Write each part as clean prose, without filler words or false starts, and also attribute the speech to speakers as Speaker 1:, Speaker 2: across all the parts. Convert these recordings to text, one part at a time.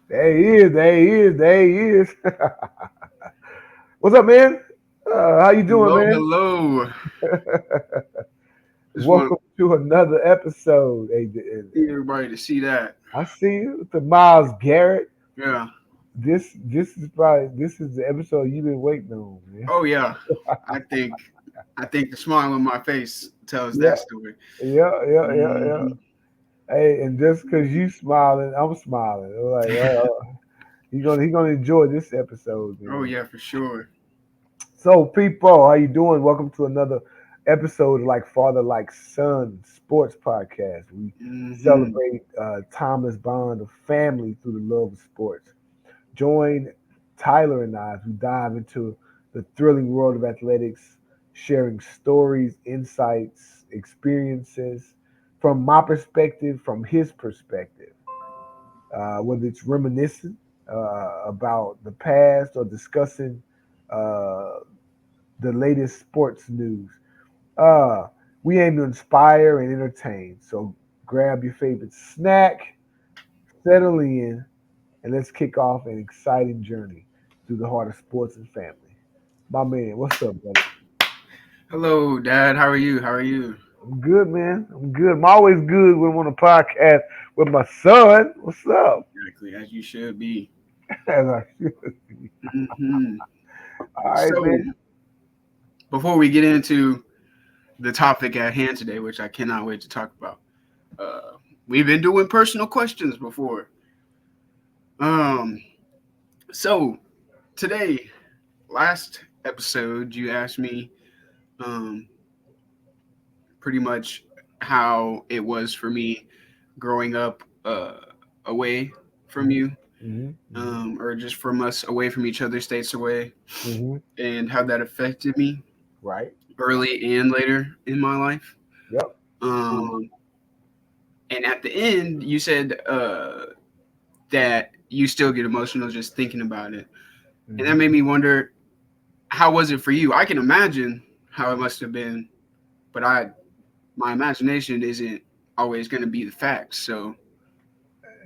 Speaker 1: There he is. There he is. There he is. What's up, man? How you doing,
Speaker 2: Hello,
Speaker 1: man?
Speaker 2: hello. Just want
Speaker 1: Welcome to another episode. Hey,
Speaker 2: everybody to see that.
Speaker 1: I see you, to Miles Garrett.
Speaker 2: Yeah.
Speaker 1: This is the episode you've been waiting on, man.
Speaker 2: Oh yeah. I think I think the smile on my face tells
Speaker 1: Yeah,
Speaker 2: that story.
Speaker 1: yeah.
Speaker 2: Hmm.
Speaker 1: Hey, and just because you smiling, I'm smiling. I'm like, he gonna enjoy this episode,
Speaker 2: Oh
Speaker 1: man.
Speaker 2: yeah, for sure.
Speaker 1: So, people, how you doing? Welcome to another episode of Like Father, Like Son Sports Podcast. We
Speaker 2: Hmm.
Speaker 1: celebrate timeless bond of family through the love of sports. Join Tyler and I as we dive into the thrilling world of athletics, sharing stories, insights, experiences from my perspective, from his perspective, whether it's reminiscing about the past or discussing uh, the latest sports news. Uh, we aim to inspire and entertain. So grab your favorite snack, settle in, and let's kick off an exciting journey through the heart of sports and family. My man, what's up, brother?
Speaker 2: Hello, Dad. How are you? How are you?
Speaker 1: I'm good, man. I'm good. I'm always good when I'm on a podcast with my son. What's up?
Speaker 2: Exactly as you should be.
Speaker 1: As I should.
Speaker 2: Hmm.
Speaker 1: All right,
Speaker 2: So
Speaker 1: man.
Speaker 2: before we get into the topic at hand today, which I cannot wait to talk about, uh, we've been doing personal questions before. Um. So today, last episode, you asked me um, pretty much how it was for me growing up away from
Speaker 1: Hmm.
Speaker 2: you,
Speaker 1: Hmm.
Speaker 2: or just from us away from each other, states away,
Speaker 1: Hmm.
Speaker 2: and how that affected me
Speaker 1: Right.
Speaker 2: early and later in my life.
Speaker 1: Yep.
Speaker 2: Um, and at the end, you said that you still get emotional just thinking about it. And that
Speaker 1: Hmm.
Speaker 2: made me wonder, how was it for you? I can imagine how it must have been, but my imagination isn't always going to be the facts. So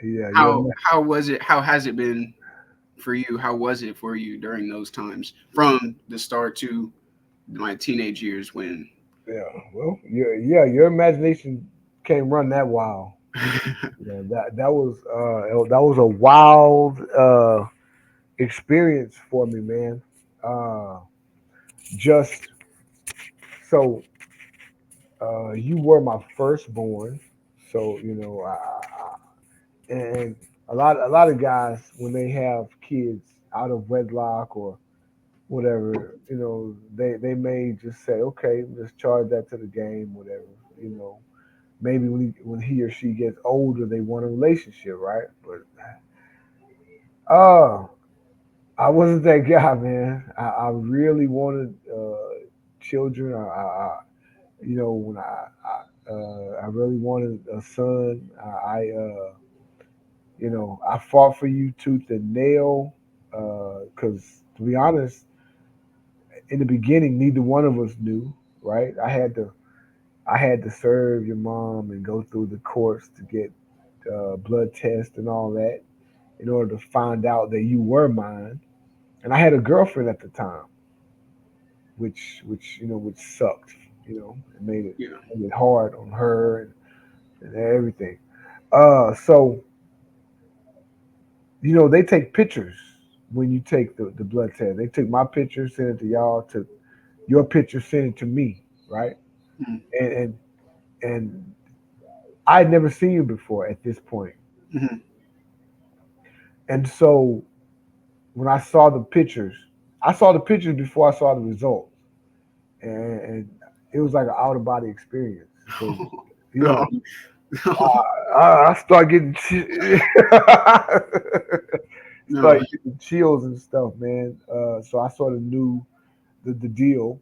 Speaker 1: Yeah.
Speaker 2: how was it? How has it been for you? How was it for you during those times from the start to my teenage years when
Speaker 1: Yeah. Well, your imagination can't run that wild. Yeah, that was a wild experience for me, man. Uh, just so you were my firstborn, so and a lot of guys when they have kids out of wedlock or whatever, they may just say, okay, let's charge that to the game, whatever, you know. Maybe when he or she gets older, they want a relationship, right? But uh I wasn't that guy, man. I really wanted children. When I really wanted a son. I fought for you tooth and nail. Because to be honest, in the beginning, neither one of us knew, right? I had to serve your mom and go through the courts to get blood tests and all that in order to find out that you were mine. And I had a girlfriend at the time, which sucked. It made it
Speaker 2: you know?
Speaker 1: made it hard on her and everything. So they take pictures when you take the blood test. They took my picture, sent it to y'all, took your picture, sent it to me, right? And and I'd never seen you before at this point.
Speaker 2: Mm-hmm.
Speaker 1: And so when I saw the pictures before I saw the results, and it was like an out of body experience because you know I start getting
Speaker 2: No,
Speaker 1: start getting chills and stuff, man. So I sort of knew the deal,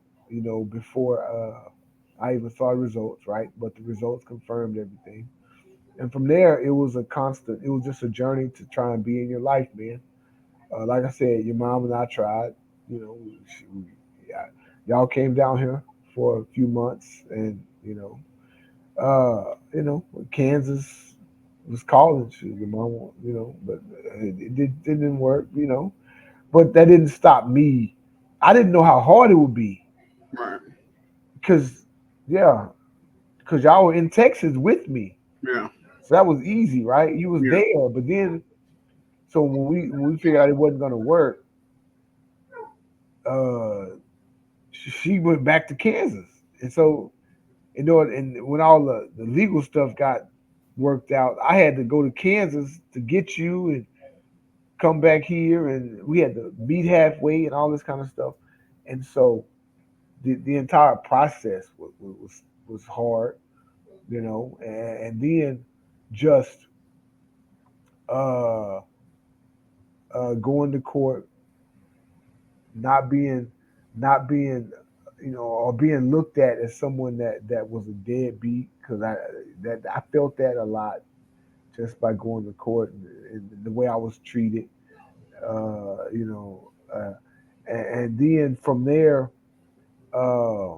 Speaker 1: before I even saw the results, right? But the results confirmed everything, and from there it was a constant. It was just a journey to try and be in your life, man. Like I said, your mom and I tried. You know, yeah, y'all came down here for a few months, and Kansas. was calling your mom, but it didn't work, But that didn't stop me. I didn't know how hard it would be
Speaker 2: Right.
Speaker 1: because, yeah, because y'all were in Texas with me,
Speaker 2: Yeah.
Speaker 1: so that was easy, right? You was
Speaker 2: Yeah.
Speaker 1: there, but then so when we figured out it wasn't gonna work, uh, she went back to Kansas, and so and when all the legal stuff got worked out, I had to go to Kansas to get you and come back here, and we had to meet halfway and all this kind of stuff, and so the entire process was hard, and then just uh, going to court, not being not being or being looked at as someone that was a deadbeat because I felt that a lot just by going to court and the way I was treated, uh, you know, uh, and then from there, uh,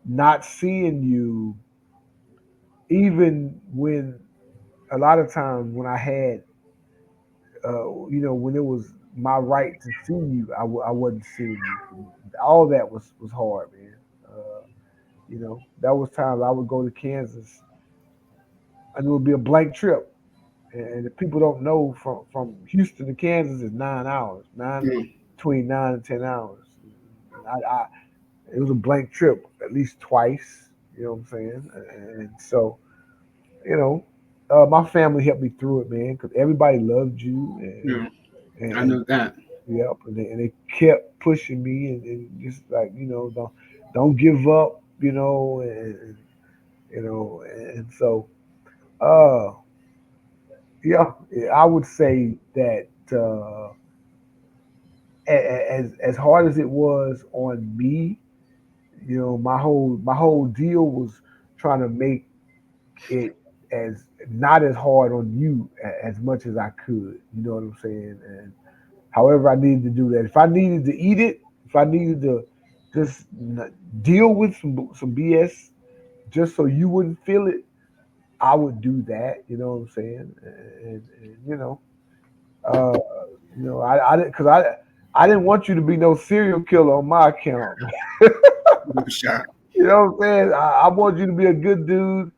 Speaker 1: not seeing you, even when a lot of times when I had, when it was my right to see you, I wasn't seeing you. All that was hard, man. That was times I would go to Kansas and it would be a blank trip. And if people don't know, from Houston to Kansas is 9 hours,
Speaker 2: Yeah.
Speaker 1: between 9 and 10 hours. And it was a blank trip at least twice. You know what I'm saying? And so, you know, my family helped me through it, man, because everybody loved you,
Speaker 2: Yeah. I
Speaker 1: and
Speaker 2: know that.
Speaker 1: yep, and they kept pushing me, and just like don't give up, and so uh yeah, I would say that as hard as it was on me, my whole deal was trying to make it as not as hard on you as much as I could. You know what I'm saying? And however I needed to do that. If I needed to eat it, if I needed to just deal with some BS just so you wouldn't feel it, I would do that. You know what I'm saying? And uh, I didn't because I didn't want you to be no serial killer on my account.
Speaker 2: No shot.
Speaker 1: You know what I'm saying? I want you to be a good dude,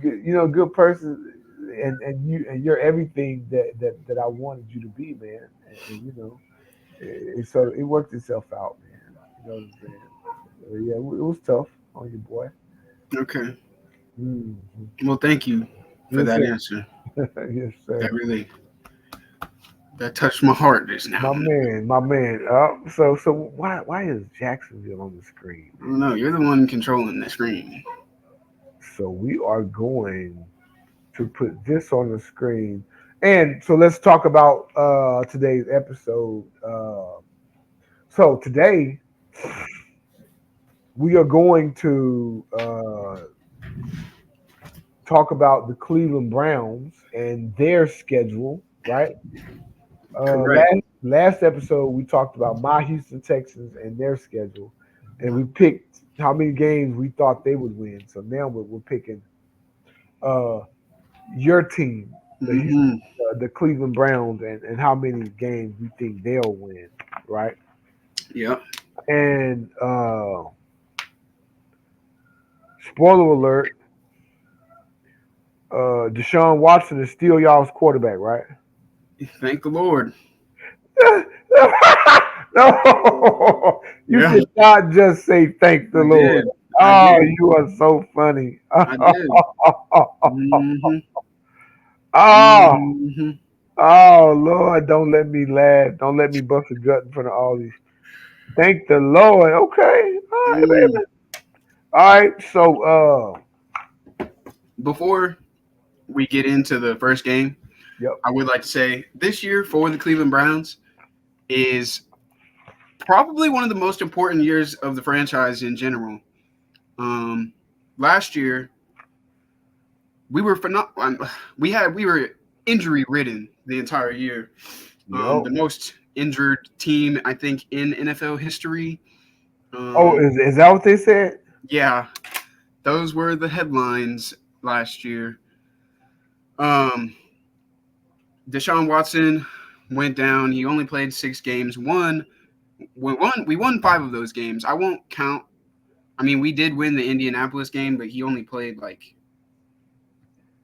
Speaker 1: good person, and you're everything that I wanted you to be, man. So it worked itself out, man. You know what I'm saying? So, yeah, it was tough on you, boy.
Speaker 2: Okay.
Speaker 1: Hmm.
Speaker 2: Well, thank you for
Speaker 1: Yes,
Speaker 2: that
Speaker 1: sir.
Speaker 2: answer.
Speaker 1: Yes,
Speaker 2: That
Speaker 1: sir.
Speaker 2: really that touched my heart just now.
Speaker 1: My man, my man. So why is Jacksonville on the screen,
Speaker 2: I
Speaker 1: man?
Speaker 2: don't know. You're the one controlling the screen.
Speaker 1: So we are going to put this on the screen, and so let's talk about today's episode. So today we are going to talk about the Cleveland Browns and their schedule, right?
Speaker 2: Correct.
Speaker 1: Last episode we talked about my Houston Texans and their schedule, and we picked how many games we thought they would win. So now we're picking uh, your team,
Speaker 2: Hmm.
Speaker 1: the Cleveland Browns, and how many games we think they'll win, right?
Speaker 2: Yep.
Speaker 1: And spoiler alert, Deshaun Watson is still y'all's quarterback, right?
Speaker 2: Thank the Lord.
Speaker 1: No, you
Speaker 2: Yeah,
Speaker 1: did not just say thank the
Speaker 2: I
Speaker 1: Lord.
Speaker 2: did. I
Speaker 1: Oh,
Speaker 2: did.
Speaker 1: you are so funny.
Speaker 2: I did. Hmm.
Speaker 1: Oh,
Speaker 2: Hmm.
Speaker 1: oh, Lord, don't let me laugh. Don't let me bust a gut in front of all these. Thank the Lord. Okay. All right,
Speaker 2: Mm.
Speaker 1: baby. All right. So,
Speaker 2: Before we get into the first game,
Speaker 1: yep.
Speaker 2: I would like to say this year for the Cleveland Browns is probably one of the most important years of the franchise in general. Um, Last year we were we were injury ridden the entire year.
Speaker 1: Yep.
Speaker 2: The most injured team I think in NFL history.
Speaker 1: Oh,
Speaker 2: Um,
Speaker 1: is that what they said?
Speaker 2: yeah, those were the headlines last year. Um, Deshaun Watson went down. He only played 6 games. We won 5 of those games. I won't count. I mean, we did win the Indianapolis game, but he only played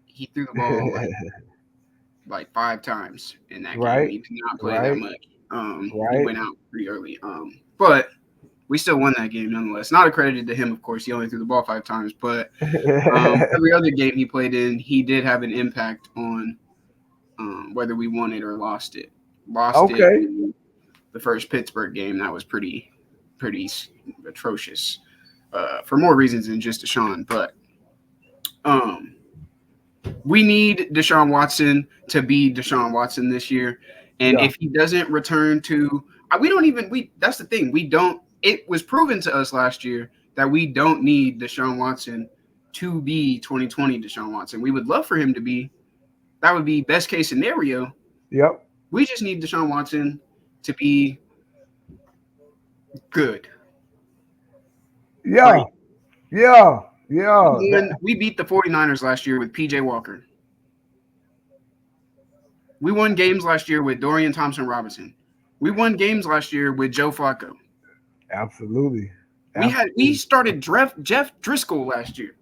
Speaker 2: he threw the ball like 5 times in that game.
Speaker 1: Right,
Speaker 2: He did not play that
Speaker 1: right,
Speaker 2: much. He
Speaker 1: right.
Speaker 2: went out pretty early. But we still won that game nonetheless. Not accredited to him, of course. He only threw the ball 5 times, but every other game he played in, he did have an impact on whether we won it or lost it. Lost it
Speaker 1: Okay.
Speaker 2: in the first Pittsburgh game. That was pretty atrocious for more reasons than just Deshaun. But um, we need Deshaun Watson to be Deshaun Watson this year. And
Speaker 1: Yeah.
Speaker 2: if he doesn't return to, we don't even, that's the thing. We don't, it was proven to us last year that we don't need Deshaun Watson to be 2020 Deshaun Watson. We would love for him to be, that would be best case scenario.
Speaker 1: Yep.
Speaker 2: We just need Deshaun Watson to be good.
Speaker 1: Yeah.
Speaker 2: Great.
Speaker 1: Yeah. Yeah.
Speaker 2: We beat the 49ers last year with PJ Walker. We won games last year with Dorian Thompson Robinson. We won games last year with Joe Flacco.
Speaker 1: Absolutely.
Speaker 2: We started Jeff Driscoll last year.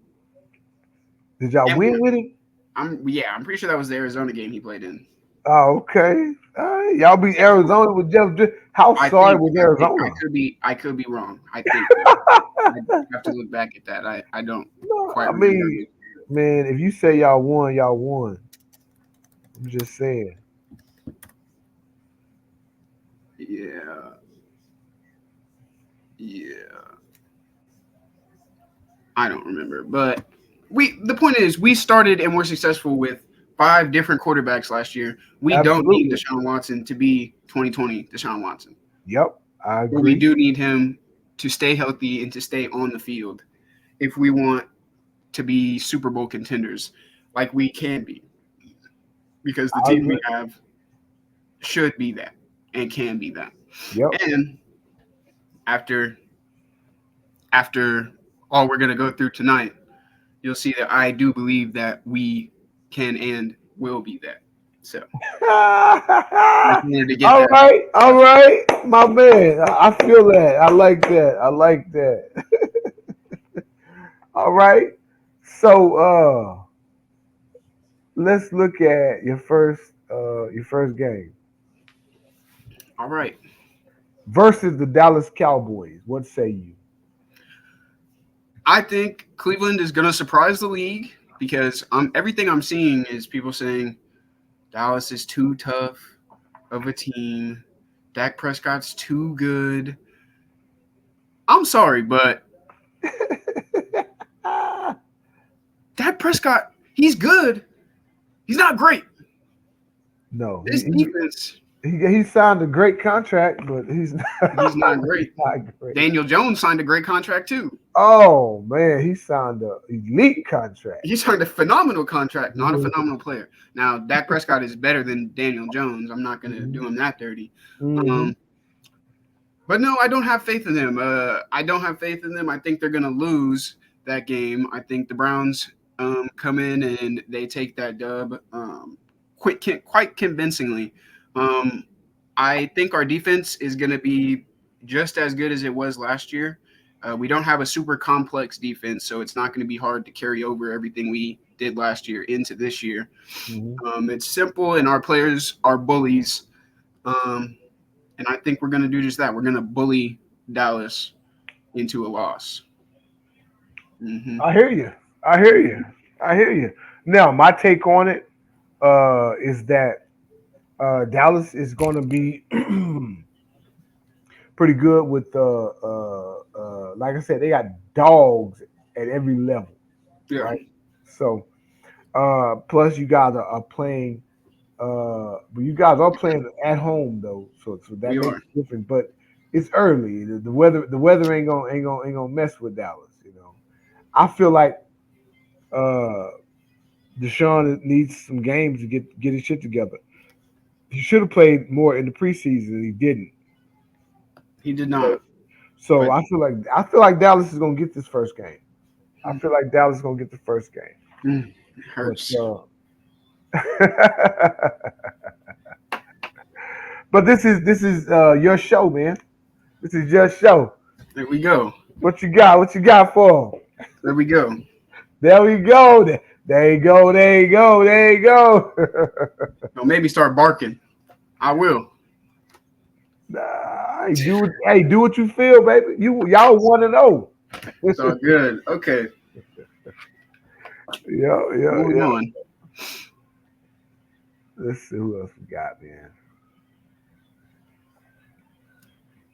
Speaker 1: Did y'all
Speaker 2: And
Speaker 1: win with him?
Speaker 2: I'm pretty sure that was the Arizona game he played in.
Speaker 1: Oh, okay. All right. Y'all beat Arizona with Jeff. How sorry was Arizona?
Speaker 2: I could be wrong. I think I have to look back at that. I don't
Speaker 1: No,
Speaker 2: quite
Speaker 1: I
Speaker 2: remember.
Speaker 1: mean, man, if you say y'all won, y'all won. I'm just saying.
Speaker 2: Yeah. Yeah. I don't remember. But the point is we started and were successful with 5 different quarterbacks last year. We don't need
Speaker 1: Absolutely.
Speaker 2: Deshaun Watson to be 2020 Deshaun Watson.
Speaker 1: Yep. I
Speaker 2: But we
Speaker 1: agree.
Speaker 2: do need him to stay healthy and to stay on the field if we want to be Super Bowl contenders like we can be. Because the
Speaker 1: I
Speaker 2: team we
Speaker 1: agree.
Speaker 2: have should be that and can be that.
Speaker 1: Yep.
Speaker 2: And after all we're gonna go through tonight, you'll see that I do believe that we can and will be that. So I just wanted to get
Speaker 1: All
Speaker 2: that.
Speaker 1: right. All right. My man. I feel that. I like that. I like that. All right. So let's look at your first game
Speaker 2: All right.
Speaker 1: versus the Dallas Cowboys. What say you?
Speaker 2: I think Cleveland is gonna surprise the league because everything I'm seeing is people saying Dallas is too tough of a team. Dak Prescott's too good. I'm sorry, but Dak Prescott, he's good. He's not great.
Speaker 1: No,
Speaker 2: This defense,
Speaker 1: he signed a great contract, but he's not,
Speaker 2: he's not
Speaker 1: he's
Speaker 2: great.
Speaker 1: not great.
Speaker 2: Daniel Jones signed a great contract too.
Speaker 1: Oh man, he signed a elite contract.
Speaker 2: He signed a phenomenal contract, not a
Speaker 1: Mhm.
Speaker 2: phenomenal player. Now, Dak Prescott is better than Daniel Jones. I'm not going to do him that dirty.
Speaker 1: Mhm.
Speaker 2: Um, but no, I don't have faith in them. I don't have faith in them. I think they're going to lose that game. I think the Browns come in and they take that dub quite convincingly. Um, I think our defense is going to be just as good as it was last year. We don't have a super complex defense, so it's not going to be hard to carry over everything we did last year into this year.
Speaker 1: Mhm.
Speaker 2: It's simple, and our players are bullies. And I think we're going to do just that. We're going to bully Dallas into a loss. Mm-hmm.
Speaker 1: I hear you. I hear you. I hear you. Now, my take on it is that Dallas is going to be pretty good with like I said, they got dogs at every level,
Speaker 2: Yeah,
Speaker 1: right? So plus you guys are playing, but you guys are playing at home though, so that
Speaker 2: we
Speaker 1: makes
Speaker 2: are.
Speaker 1: it different. But it's early. The weather ain't gonna mess with Dallas. I feel like uh, Deshaun needs some games to get his shit together. He should have played more in the preseason, and he didn't.
Speaker 2: He did
Speaker 1: So,
Speaker 2: not,
Speaker 1: so
Speaker 2: but
Speaker 1: I feel like Dallas is gonna get this first game. I feel like Dallas is gonna get the first game.
Speaker 2: it
Speaker 1: But
Speaker 2: hurts.
Speaker 1: But this is your show, man. This is your show.
Speaker 2: There we go.
Speaker 1: What you got? What you got for 'em?
Speaker 2: There we go.
Speaker 1: There we go. There you go. There you go. There you go.
Speaker 2: Don't make me start barking. I will.
Speaker 1: Nah, do what you feel, baby. Y'all want to know.
Speaker 2: It's all good. Okay,
Speaker 1: Yeah, yeah,
Speaker 2: moving
Speaker 1: yeah.
Speaker 2: on.
Speaker 1: Let's see who else we got, man.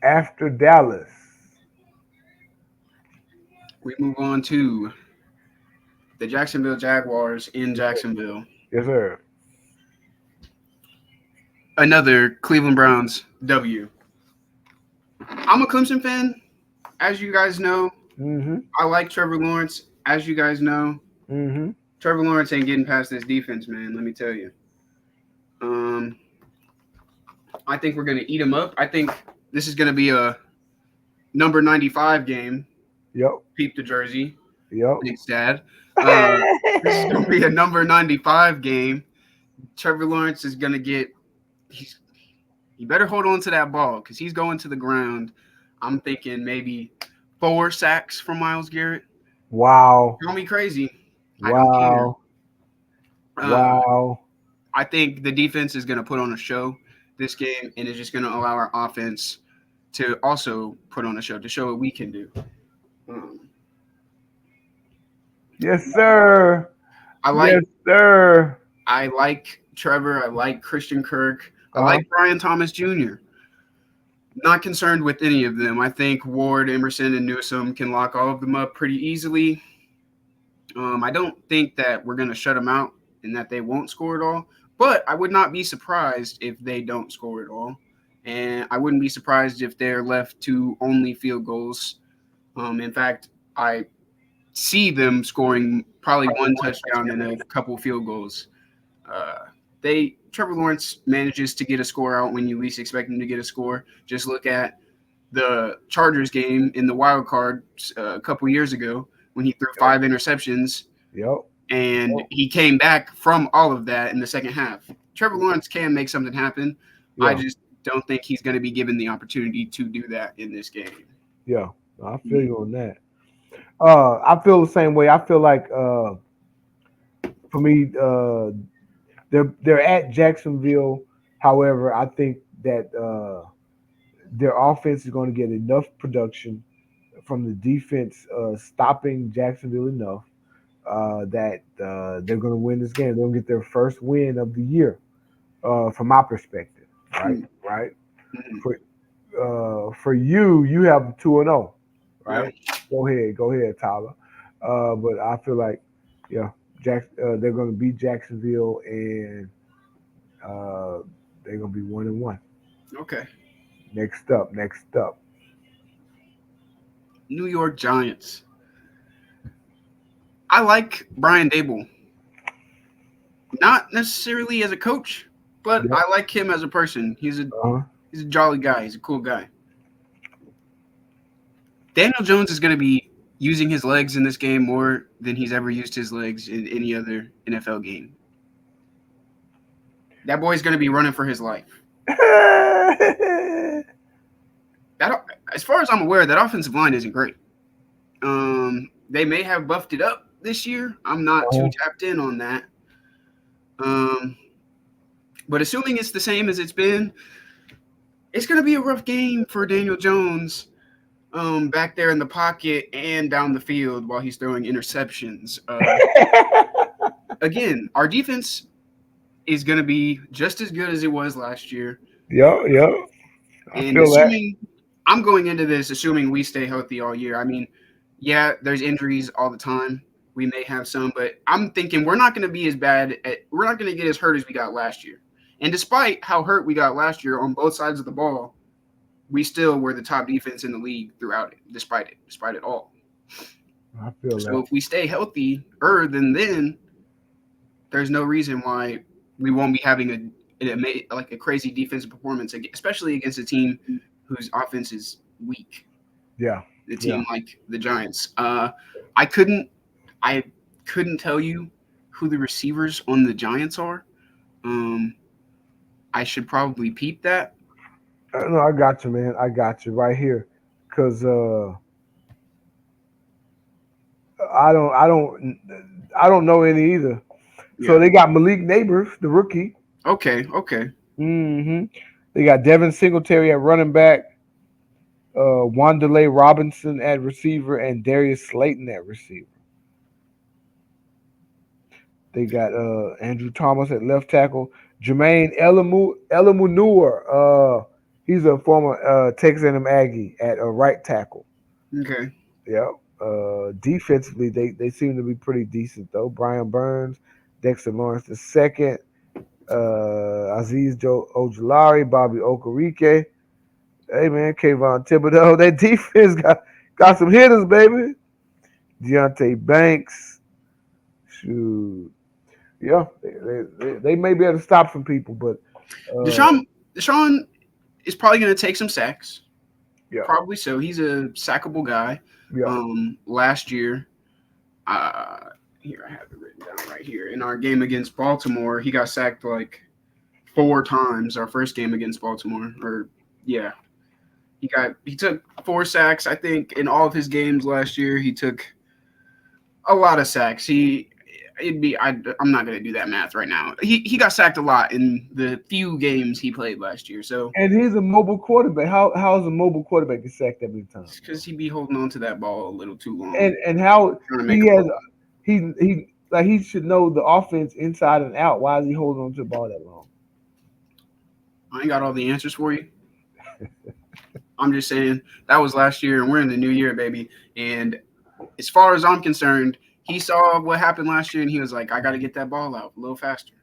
Speaker 1: After Dallas.
Speaker 2: We move on to the Jacksonville Jaguars in Jacksonville.
Speaker 1: Yes, sir.
Speaker 2: Another Cleveland Browns W. I'm a Clemson fan, as you guys know.
Speaker 1: Mm-hmm.
Speaker 2: I like Trevor Lawrence, as you guys know.
Speaker 1: Mm-hmm.
Speaker 2: Trevor Lawrence ain't getting past this defense, man. Let me tell you. I think we're gonna eat him up. I think this is gonna be a number 95 game.
Speaker 1: Yep.
Speaker 2: Peep the jersey.
Speaker 1: Yep.
Speaker 2: Thanks, Dad. This is gonna be a number 95 game. Trevor Lawrence is gonna get. He better hold on to that ball because he's going to the ground. I'm thinking maybe 4 sacks from Myles Garrett.
Speaker 1: Wow.
Speaker 2: Call me crazy. I don't care.
Speaker 1: Wow. Wow.
Speaker 2: I think the defense is going to put on a show this game, and it's just going to allow our offense to also put on a show to show what we can do.
Speaker 1: Yes, sir.
Speaker 2: I like
Speaker 1: Yes, sir.
Speaker 2: I like Trevor. I like Christian Kirk. I
Speaker 1: Uh-huh.
Speaker 2: like Brian Thomas Jr. Not concerned with any of them. I think Ward, Emerson, and Newsome can lock all of them up pretty easily. I don't think that we're going to shut them out and that they won't score at all. But I would not be surprised if they don't score at all. And I wouldn't be surprised if they're left to only field goals. In fact, I see them scoring probably one touchdown and a couple field goals. Trevor Lawrence manages to get a score out when you least expect him to get a score. Just look at the Chargers game in the wild card a couple years ago when he threw 5 interceptions.
Speaker 1: Yep.
Speaker 2: And he came back from all of that in the second half. Trevor Lawrence can make something happen.
Speaker 1: Yeah.
Speaker 2: I just don't think he's going to be given the opportunity to do that in this game.
Speaker 1: Yeah. I feel you on that. I feel the same way. I feel like for me, they're at Jacksonville. However, I think that their offense is going to get enough production from the defense stopping Jacksonville enough that they're going to win this game. They'll get their first win of the year, from my perspective. Right, right. For you have 2-0, right?
Speaker 2: Yeah.
Speaker 1: Go ahead, Tyler. But I feel like, yeah, they're going to beat Jacksonville, and they're going to be 1-1.
Speaker 2: Okay.
Speaker 1: Next up.
Speaker 2: New York Giants. I like Brian Dable. Not necessarily as a coach, but
Speaker 1: Yeah.
Speaker 2: I like him as a person. He's a jolly guy. He's a cool guy. Daniel Jones is going to be using his legs in this game more than he's ever used his legs in any other NFL game. That boy's going to be running for his life. As far as I'm aware, that offensive line isn't great. They may have buffed it up this year. I'm not too tapped in on that. But assuming it's the same as it's been, it's going to be a rough game for Daniel Jones back there in the pocket and down the field while he's throwing interceptions. Again, our defense is going to be just as good as it was last year.
Speaker 1: Yeah.
Speaker 2: And assuming I'm going into this assuming we stay healthy all year. I mean, yeah, there's injuries all the time. We may have some, but I'm thinking we're not going to be as bad. We're not going to get as hurt as we got last year. And despite how hurt we got last year on both sides of the ball, we still were the top defense in the league throughout it, despite it all.
Speaker 1: I feel
Speaker 2: so
Speaker 1: that.
Speaker 2: If we stay healthy, then there's no reason why we won't be having a crazy defensive performance, especially against a team whose offense is weak.
Speaker 1: Yeah.
Speaker 2: The team like the Giants. I couldn't tell you who the receivers on the Giants are. Um, I should probably peep that.
Speaker 1: No, I got you, man. I got you right here, cause I don't know any either. So
Speaker 2: Yeah.
Speaker 1: they got Malik Neighbors, the rookie.
Speaker 2: Okay. Okay.
Speaker 1: hmm They got Devin Singletary at running back, Wanderlei Robinson at receiver, and Darius Slayton at receiver. They got Andrew Thomas at left tackle, Jermaine Elamunur. He's a former Texas A&M Aggie at right tackle.
Speaker 2: Okay.
Speaker 1: Yeah. Defensively, they seem to be pretty decent though. Brian Burns, Dexter Lawrence the second, Aziz Ojulari, Bobby Okereke. Hey man, Kayvon Thibodeau. That defense got some hitters, baby. Deontay Banks. Shoot. Yeah, they may be able to stop some people, but
Speaker 2: Deshaun is probably going to take some sacks.
Speaker 1: yeah,
Speaker 2: Probably so. He's a sackable guy.
Speaker 1: yeah.
Speaker 2: Last year, uh, here I have it written down right here. In our game against Baltimore, he got sacked like 4 times. Our first game against Baltimore, or yeah, he took 4 sacks. I think in all of his games last year, he took a lot of sacks. I'm not gonna do that math right now. He got sacked a lot in the few games he played last year. So
Speaker 1: And he's a mobile quarterback. How is a mobile quarterback get sacked that many times?
Speaker 2: it's because he'd be holding on to that ball a little too long,
Speaker 1: And how
Speaker 2: trying to make
Speaker 1: he
Speaker 2: a
Speaker 1: has
Speaker 2: play.
Speaker 1: he like he should know the offense inside and out. Why is he holding on to the ball that long?
Speaker 2: I ain't got all the answers for you. I'm just saying that was last year, and we're in the new year, baby. And as far as I'm concerned, he saw what happened last year, and he was like, "I got to get that ball out a little faster,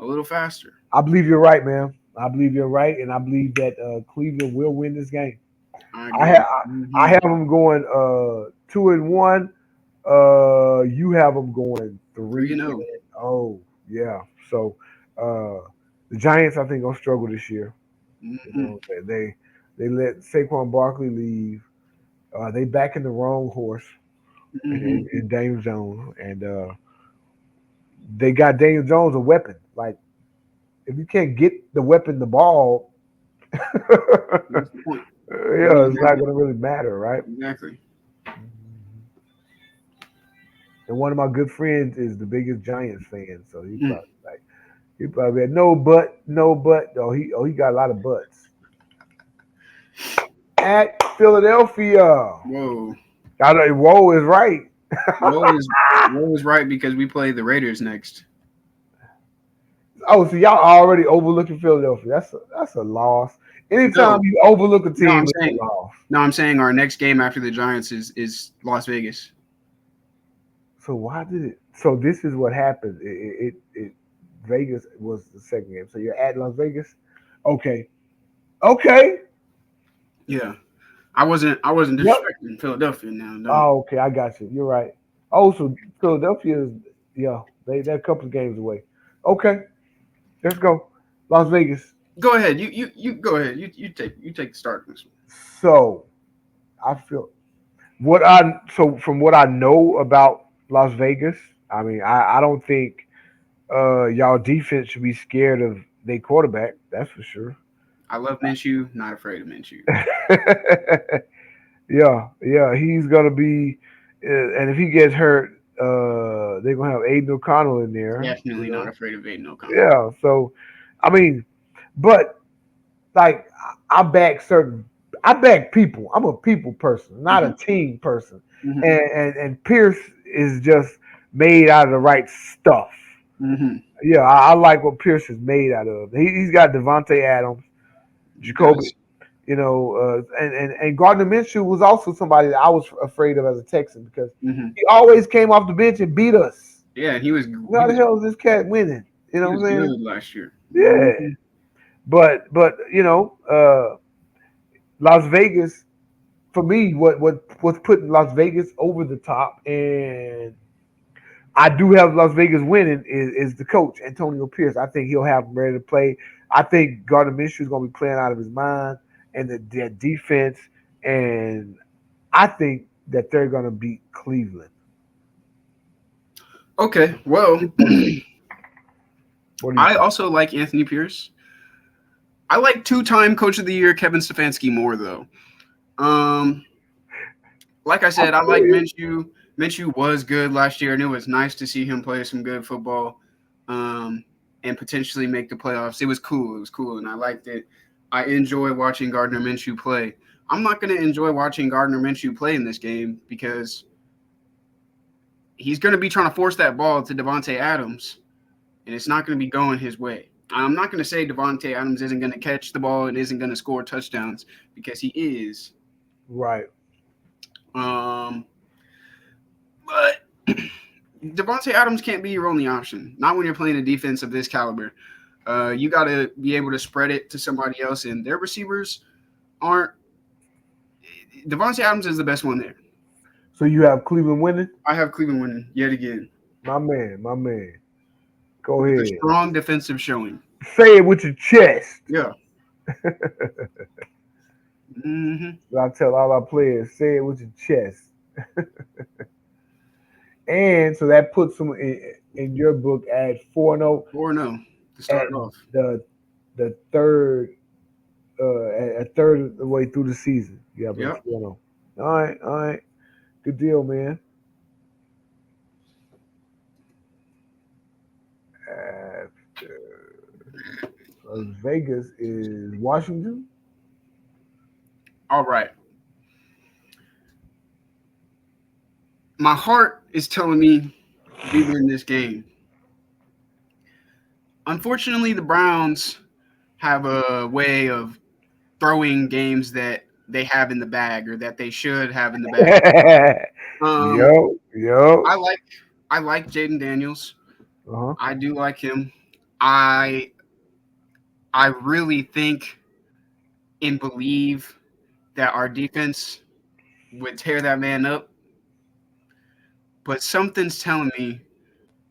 Speaker 2: a little faster."
Speaker 1: I believe you're right, man. I believe you're right, and I believe that Cleveland will win this game.
Speaker 2: I
Speaker 1: I
Speaker 2: agree.
Speaker 1: have I
Speaker 2: Hmm.
Speaker 1: have them going 2-1. You have them going
Speaker 2: Three
Speaker 1: three
Speaker 2: and
Speaker 1: and
Speaker 2: zero.
Speaker 1: oh yeah. So the Giants, I think, gonna struggle this year. You
Speaker 2: Mm-hmm.
Speaker 1: know, they let Saquon Barkley leave. They back in the wrong horse
Speaker 2: Mm-hmm.
Speaker 1: in Daniel Jones, and they got Daniel Jones a weapon. Like if you can't get the weapon the ball, yeah,
Speaker 2: What's the point?
Speaker 1: it's not
Speaker 2: Exactly.
Speaker 1: gonna really matter, right?
Speaker 2: Exactly.
Speaker 1: And one of my good friends is the biggest Giants fan, so
Speaker 2: Mm.
Speaker 1: he probably had no but. Oh he got a lot of butts at Philadelphia.
Speaker 2: Whoa.
Speaker 1: I know, whoa is right.
Speaker 2: Woe is woe is right because we play the Raiders next.
Speaker 1: Oh, so y'all already overlooking Philadelphia. That's a loss. Anytime
Speaker 2: No,
Speaker 1: you overlook a
Speaker 2: no,
Speaker 1: team, it's a loss.
Speaker 2: I'm saying our next game after the Giants is Las Vegas.
Speaker 1: So why did it? So this is what happened. It Vegas was the second game. So you're at Las Vegas. Okay. Okay.
Speaker 2: Yeah, I wasn't
Speaker 1: Yep.
Speaker 2: disrespecting Philadelphia now. Don't.
Speaker 1: Oh, okay. I got you. You're right. Oh, so Philadelphia is yeah. They're a couple of games away. Okay. Let's go. Las Vegas.
Speaker 2: Go ahead. You go ahead. You take the start on this one.
Speaker 1: So I feel from what I know about Las Vegas. I mean, I don't think y'all defense should be scared of their quarterback. That's for sure.
Speaker 2: I love Minshew. Not afraid of Minshew.
Speaker 1: Yeah, yeah, he's gonna be, and if he gets hurt, they're gonna have Aiden O'Connell in there. You
Speaker 2: Definitely not
Speaker 1: know,
Speaker 2: afraid of Aiden O'Connell.
Speaker 1: yeah. So, I mean, but like I back certain, I back people. I'm a people person, not a
Speaker 2: Hmm.
Speaker 1: team person,
Speaker 2: Hmm.
Speaker 1: and Pierce is just made out of the right stuff.
Speaker 2: Hmm.
Speaker 1: Yeah, I like what Pierce is made out of. He's got Devontae Adams,
Speaker 2: He
Speaker 1: Jacoby.
Speaker 2: does.
Speaker 1: And Gardner Minshew was also somebody that I was afraid of as a Texan because
Speaker 2: Hmm.
Speaker 1: he always came off the bench and beat us.
Speaker 2: Yeah, he was
Speaker 1: How the hell is this cat winning? You
Speaker 2: he
Speaker 1: know
Speaker 2: was
Speaker 1: what I'm saying?
Speaker 2: good last year.
Speaker 1: Yeah, but Las Vegas for me, what's putting Las Vegas over the top, and I do have Las Vegas winning is the coach Antonio Pierce. I think he'll have them ready to play. I think Gardner Minshew is going to be playing out of his mind, and their defense, and I think that they're going to beat Cleveland.
Speaker 2: Okay, well,
Speaker 1: What do you
Speaker 2: I
Speaker 1: think?
Speaker 2: also like Anthony Pierce. I like two-time Coach of the Year Kevin Stefanski more though. Um, like I
Speaker 1: I
Speaker 2: said, I
Speaker 1: feel
Speaker 2: like
Speaker 1: you.
Speaker 2: Minshew. Minshew was good last year, and it was nice to see him play some good football, um, and potentially make the playoffs. It was cool. It was cool, and I liked it. I enjoy watching Gardner Minshew play. I'm not going to enjoy watching Gardner Minshew play in this game because he's going to be trying to force that ball to Devontae Adams, and it's not going to be going his way. I'm not going to say Devontae Adams isn't going to catch the ball and isn't going to score touchdowns because he is.
Speaker 1: Right.
Speaker 2: Um, but Devontae Adams can't be your only option. Not when you're playing a defense of this caliber. You got to be able to spread it to somebody else, and their receivers aren't. Devontae Adams is the best one there.
Speaker 1: So you have Cleveland winning?
Speaker 2: I have Cleveland winning yet again
Speaker 1: My man, my man. Go
Speaker 2: with a
Speaker 1: ahead.
Speaker 2: strong defensive showing.
Speaker 1: Say it with your chest.
Speaker 2: Yeah. Mm-hmm.
Speaker 1: I tell all our players, say it with your chest. And so that puts them in your book at 4-0
Speaker 2: Or no, to
Speaker 1: at
Speaker 2: start off.
Speaker 1: the the third at a third of the way through the season. Yeah, but
Speaker 2: Yep.
Speaker 1: 4-0. All right, all right. Good deal, man. After Las Vegas is Washington.
Speaker 2: All right. My heart is telling me we win this game. Unfortunately, the Browns have a way of throwing games that they have in the bag or that they should have in the bag. Um,
Speaker 1: Yo, yo.
Speaker 2: I like I like Jaden Daniels.
Speaker 1: Uh-huh.
Speaker 2: I do like him. I I really think and believe that our defense would tear that man up. But something's telling me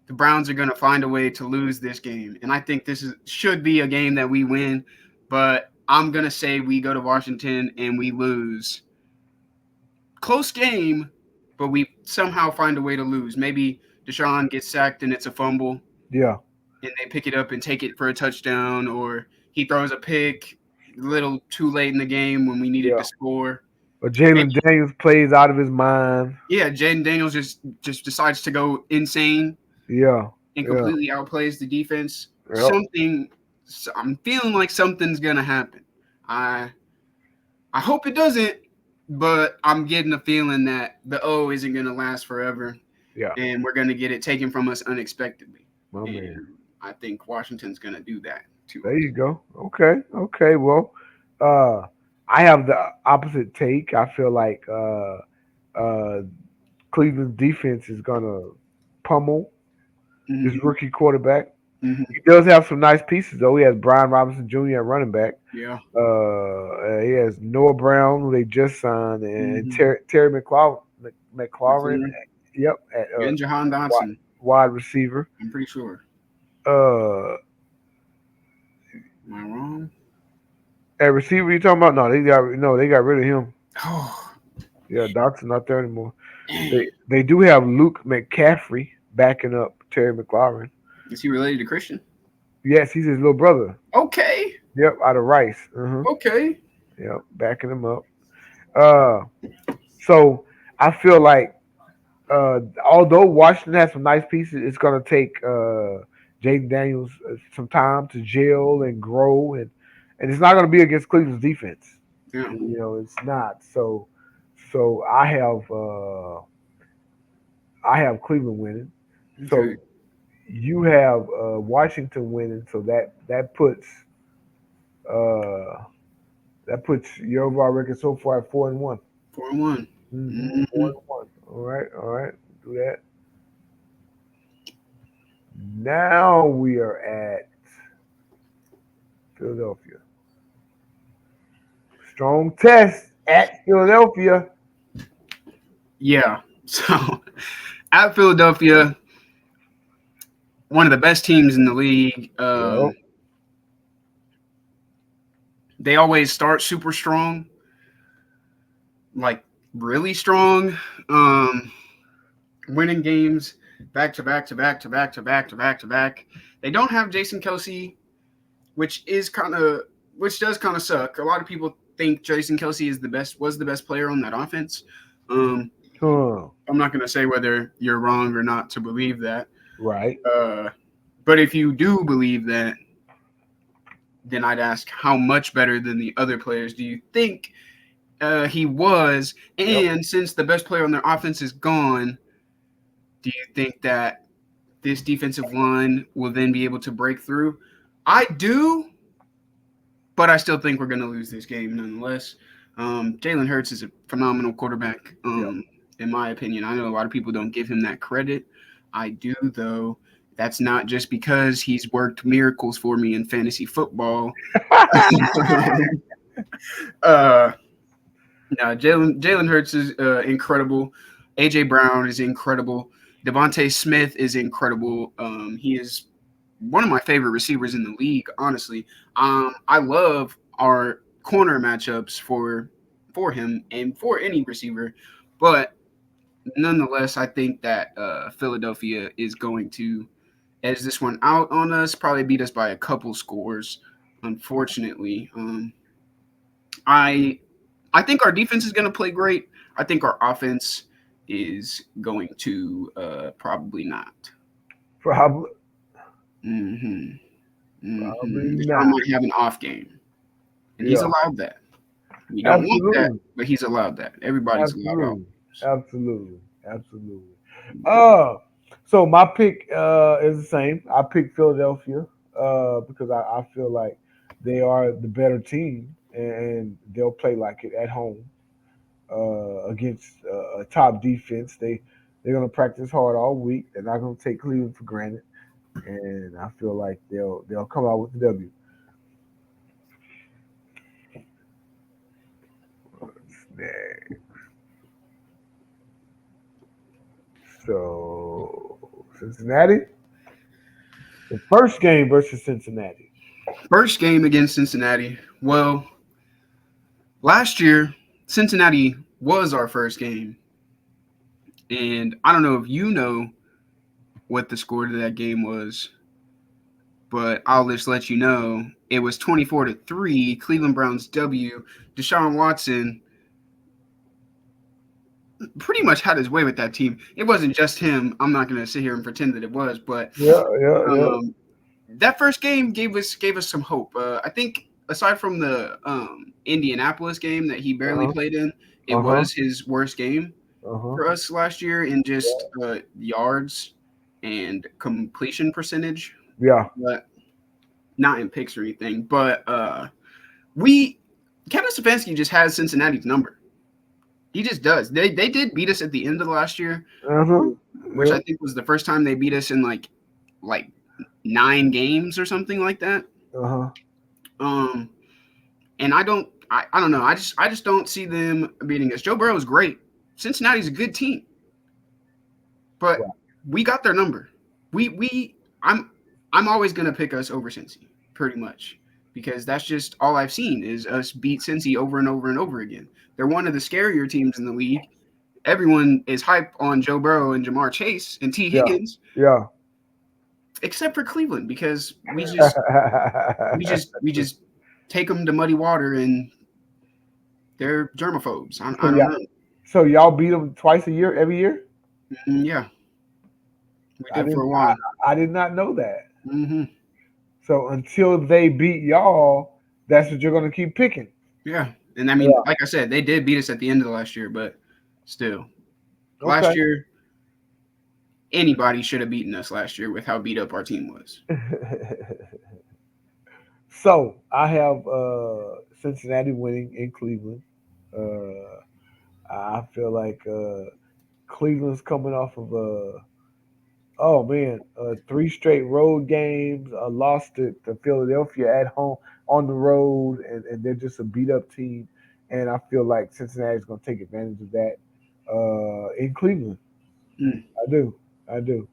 Speaker 2: the Browns are going to find a way to lose this game, and I think should be a game that we win. But I'm going to say we go to Washington and we lose. Close game, but we somehow find a way to lose. Maybe Deshaun gets sacked and it's a fumble,
Speaker 1: Yeah,
Speaker 2: and they pick it up and take it for a touchdown, or he throws a pick a little too late in the game when we needed
Speaker 1: yeah.
Speaker 2: to score.
Speaker 1: But
Speaker 2: Maybe,
Speaker 1: Jalen Daniels plays out of his mind.
Speaker 2: yeah, Jaden Daniels just decides to go insane
Speaker 1: Yeah,
Speaker 2: and
Speaker 1: yeah,
Speaker 2: completely outplays the defense.
Speaker 1: yep.
Speaker 2: I'm feeling like something's gonna happen. I I hope it doesn't, but I'm getting a feeling that the O isn't gonna last forever,
Speaker 1: Yeah,
Speaker 2: and we're gonna get it taken from us unexpectedly.
Speaker 1: my man.
Speaker 2: And I think Washington's gonna do that to
Speaker 1: There
Speaker 2: us.
Speaker 1: you go. Okay, okay. Well, uh, I have the opposite take. I feel like uh, Cleveland's defense is gonna pummel this
Speaker 2: Mm-hmm.
Speaker 1: rookie quarterback.
Speaker 2: Mm-hmm.
Speaker 1: He does have some nice pieces though. He has Brian Robinson Jr. at running back.
Speaker 2: Yeah.
Speaker 1: He has Noah Brown, who they just signed, and
Speaker 2: Mm-hmm.
Speaker 1: Terry McLaurin.
Speaker 2: McLaurin
Speaker 1: Yep, at
Speaker 2: and Jahan
Speaker 1: wide,
Speaker 2: Dotson.
Speaker 1: wide receiver.
Speaker 2: I'm pretty sure.
Speaker 1: Uh,
Speaker 2: Am I wrong?
Speaker 1: at receiver, you talking about? They got rid of him.
Speaker 2: Oh,
Speaker 1: Yeah, Doc's not there anymore.
Speaker 2: dang.
Speaker 1: They do have Luke McCaffrey backing up Terry McLaurin.
Speaker 2: Is he related to Christian?
Speaker 1: Yes, he's his little brother.
Speaker 2: Okay.
Speaker 1: Yep, out of Rice. Uh-huh.
Speaker 2: Okay.
Speaker 1: Yep, backing him up. Uh, so I feel like although Washington has some nice pieces, it's gonna take Jaden Daniels some time to gel and grow, and it's not gonna be against Cleveland's defense.
Speaker 2: Yeah.
Speaker 1: It's not. So I have Cleveland winning.
Speaker 2: Okay.
Speaker 1: So you have Washington winning. So uh, that puts your overall record so far at 4-1.
Speaker 2: 4-1.
Speaker 1: Mm-hmm.
Speaker 2: Mm-hmm.
Speaker 1: 4-1. All right. Do that. Now we are at Philadelphia. Strong test at Philadelphia.
Speaker 2: Yeah. So at Philadelphia, one of the best teams in the league.
Speaker 1: Yep.
Speaker 2: They always start super strong, like really strong, winning games. back to back to back to back to back to back to back. They don't have Jason Kelsey, which is which does kind of suck. A lot of people think Jason Kelsey was the best player on that offense. Um,
Speaker 1: Huh.
Speaker 2: I'm not going to say whether you're wrong or not to believe that.
Speaker 1: Right.
Speaker 2: But if you do believe that, then I'd ask how much better than the other players do you think he was?
Speaker 1: Yep.
Speaker 2: And since the best player on their offense is gone, do you think that this defensive line will then be able to break through? I do, but I still think we're going to lose this game nonetheless. Jalen Hurts is a phenomenal quarterback,
Speaker 1: Yep.
Speaker 2: in my opinion. I know a lot of people don't give him that credit. I do, though. That's not just because he's worked miracles for me in fantasy football. uh, no, Jalen Hurts is incredible. AJ Brown is incredible. Devontae Smith is incredible. He is one of my favorite receivers in the league, honestly. I love our corner matchups for him and for any receiver, but nonetheless, I think that Philadelphia is going to edge this one out on us. Probably beat us by a couple scores, unfortunately. I I think our defense is going to play great. I think our offense is going to probably not.
Speaker 1: Probably.
Speaker 2: Mm-hmm.
Speaker 1: Probably
Speaker 2: Mm-hmm. Deshaun
Speaker 1: not.
Speaker 2: might have an off game, and he's
Speaker 1: Yeah.
Speaker 2: allowed that. We don't want that,
Speaker 1: Absolutely.
Speaker 2: but he's allowed that. Everybody's allowed off.
Speaker 1: Absolutely. Absolutely. Absolutely. Uh, so my pick is the same. I picked Philadelphia because I feel like they are the better team and they'll play like it at home against a top defense. They're gonna practice hard all week. They're not gonna take Cleveland for granted, and I feel like they'll come out with the W. So Cincinnati, the first game versus Cincinnati.
Speaker 2: First game against Cincinnati. Well, last year Cincinnati was our first game, and I don't know if you know what the score to that game was, but I'll just let you know it was 24-3. Cleveland Browns W. Deshaun Watson pretty much had his way with that team. It wasn't just him. I'm not going to sit here and pretend that it was, but
Speaker 1: Yeah, yeah, yeah.
Speaker 2: um, that first game gave us some hope. I think aside from the Indianapolis game that he barely
Speaker 1: Uh
Speaker 2: played in, it
Speaker 1: huh.
Speaker 2: was his worst game
Speaker 1: Uh huh.
Speaker 2: for us last year in just
Speaker 1: Yeah.
Speaker 2: yards and completion percentage,
Speaker 1: Yeah.
Speaker 2: but not in picks or anything. But we Kevin Stefanski just has Cincinnati's number. He just does. They did beat us at the end of last year,
Speaker 1: Uh huh.
Speaker 2: which I think was the first time they beat us in like 9 games or something like that.
Speaker 1: Uh huh.
Speaker 2: Um, and I don't know. I just don't see them beating us. Joe Burrow is great. Cincinnati's a good team, but
Speaker 1: Right.
Speaker 2: we got their number. We I'm always gonna pick us over Cincy, pretty much, because that's just all I've seen is us beat Cincy over and over and over again. They're one of the scarier teams in the league. Everyone is hype on Joe Burrow and Jamar Chase and T
Speaker 1: Yeah.
Speaker 2: Higgins,
Speaker 1: Yeah.
Speaker 2: except for Cleveland, because we just take them to muddy water and they're germaphobes.
Speaker 1: so
Speaker 2: I don't
Speaker 1: yeah.
Speaker 2: know.
Speaker 1: So y'all beat them twice a year, every year.
Speaker 2: Yeah, we
Speaker 1: I
Speaker 2: did for
Speaker 1: didn't.
Speaker 2: a while.
Speaker 1: I did not know that.
Speaker 2: Hmm.
Speaker 1: So until they beat y'all, that's what you're gonna keep picking.
Speaker 2: Yeah, and I mean,
Speaker 1: Yeah.
Speaker 2: like I said, they did beat us at the end of the last year, but still,
Speaker 1: Okay.
Speaker 2: last year anybody should have beaten us last year with how beat up our team was.
Speaker 1: So I have Cincinnati winning in Cleveland. I feel like Cleveland's coming off of oh man, three straight road games, a loss to Philadelphia at home on the road, and they're just a beat up team. And I feel like Cincinnati's going to take advantage of that in Cleveland.
Speaker 2: Mm,
Speaker 1: I do, I do.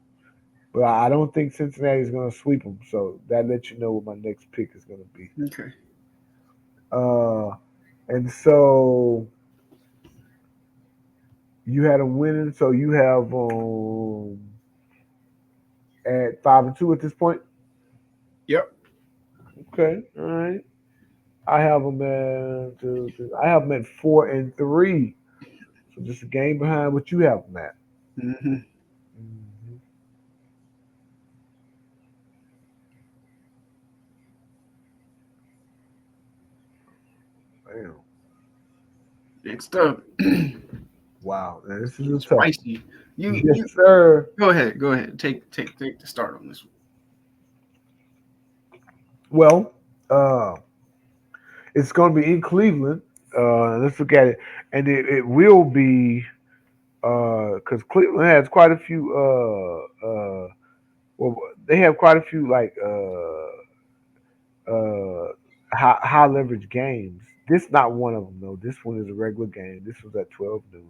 Speaker 1: But I don't think Cincinnati's going to sweep them. So that lets you know what my next pick is going to be.
Speaker 2: okay.
Speaker 1: Uh, and so you had a winner. So you have at 5-2 at this point.
Speaker 2: Yep.
Speaker 1: Okay, all right. I have them at I have them at 4-3. So just a game behind what you have them at.
Speaker 2: Hmm.
Speaker 1: Mhm. Damn.
Speaker 2: Next up,
Speaker 1: Wow, man, this is a tough one.
Speaker 2: spicy.
Speaker 1: Yes,
Speaker 2: You
Speaker 1: sir.
Speaker 2: go ahead. Go ahead. Take the start on this one.
Speaker 1: Well, uh, it's going to be in Cleveland. Let's look at it, and it will be because Cleveland has quite a few. Well, they have quite a few like high leverage games. This not one of them though. This one is a regular game. This was at 12 noon.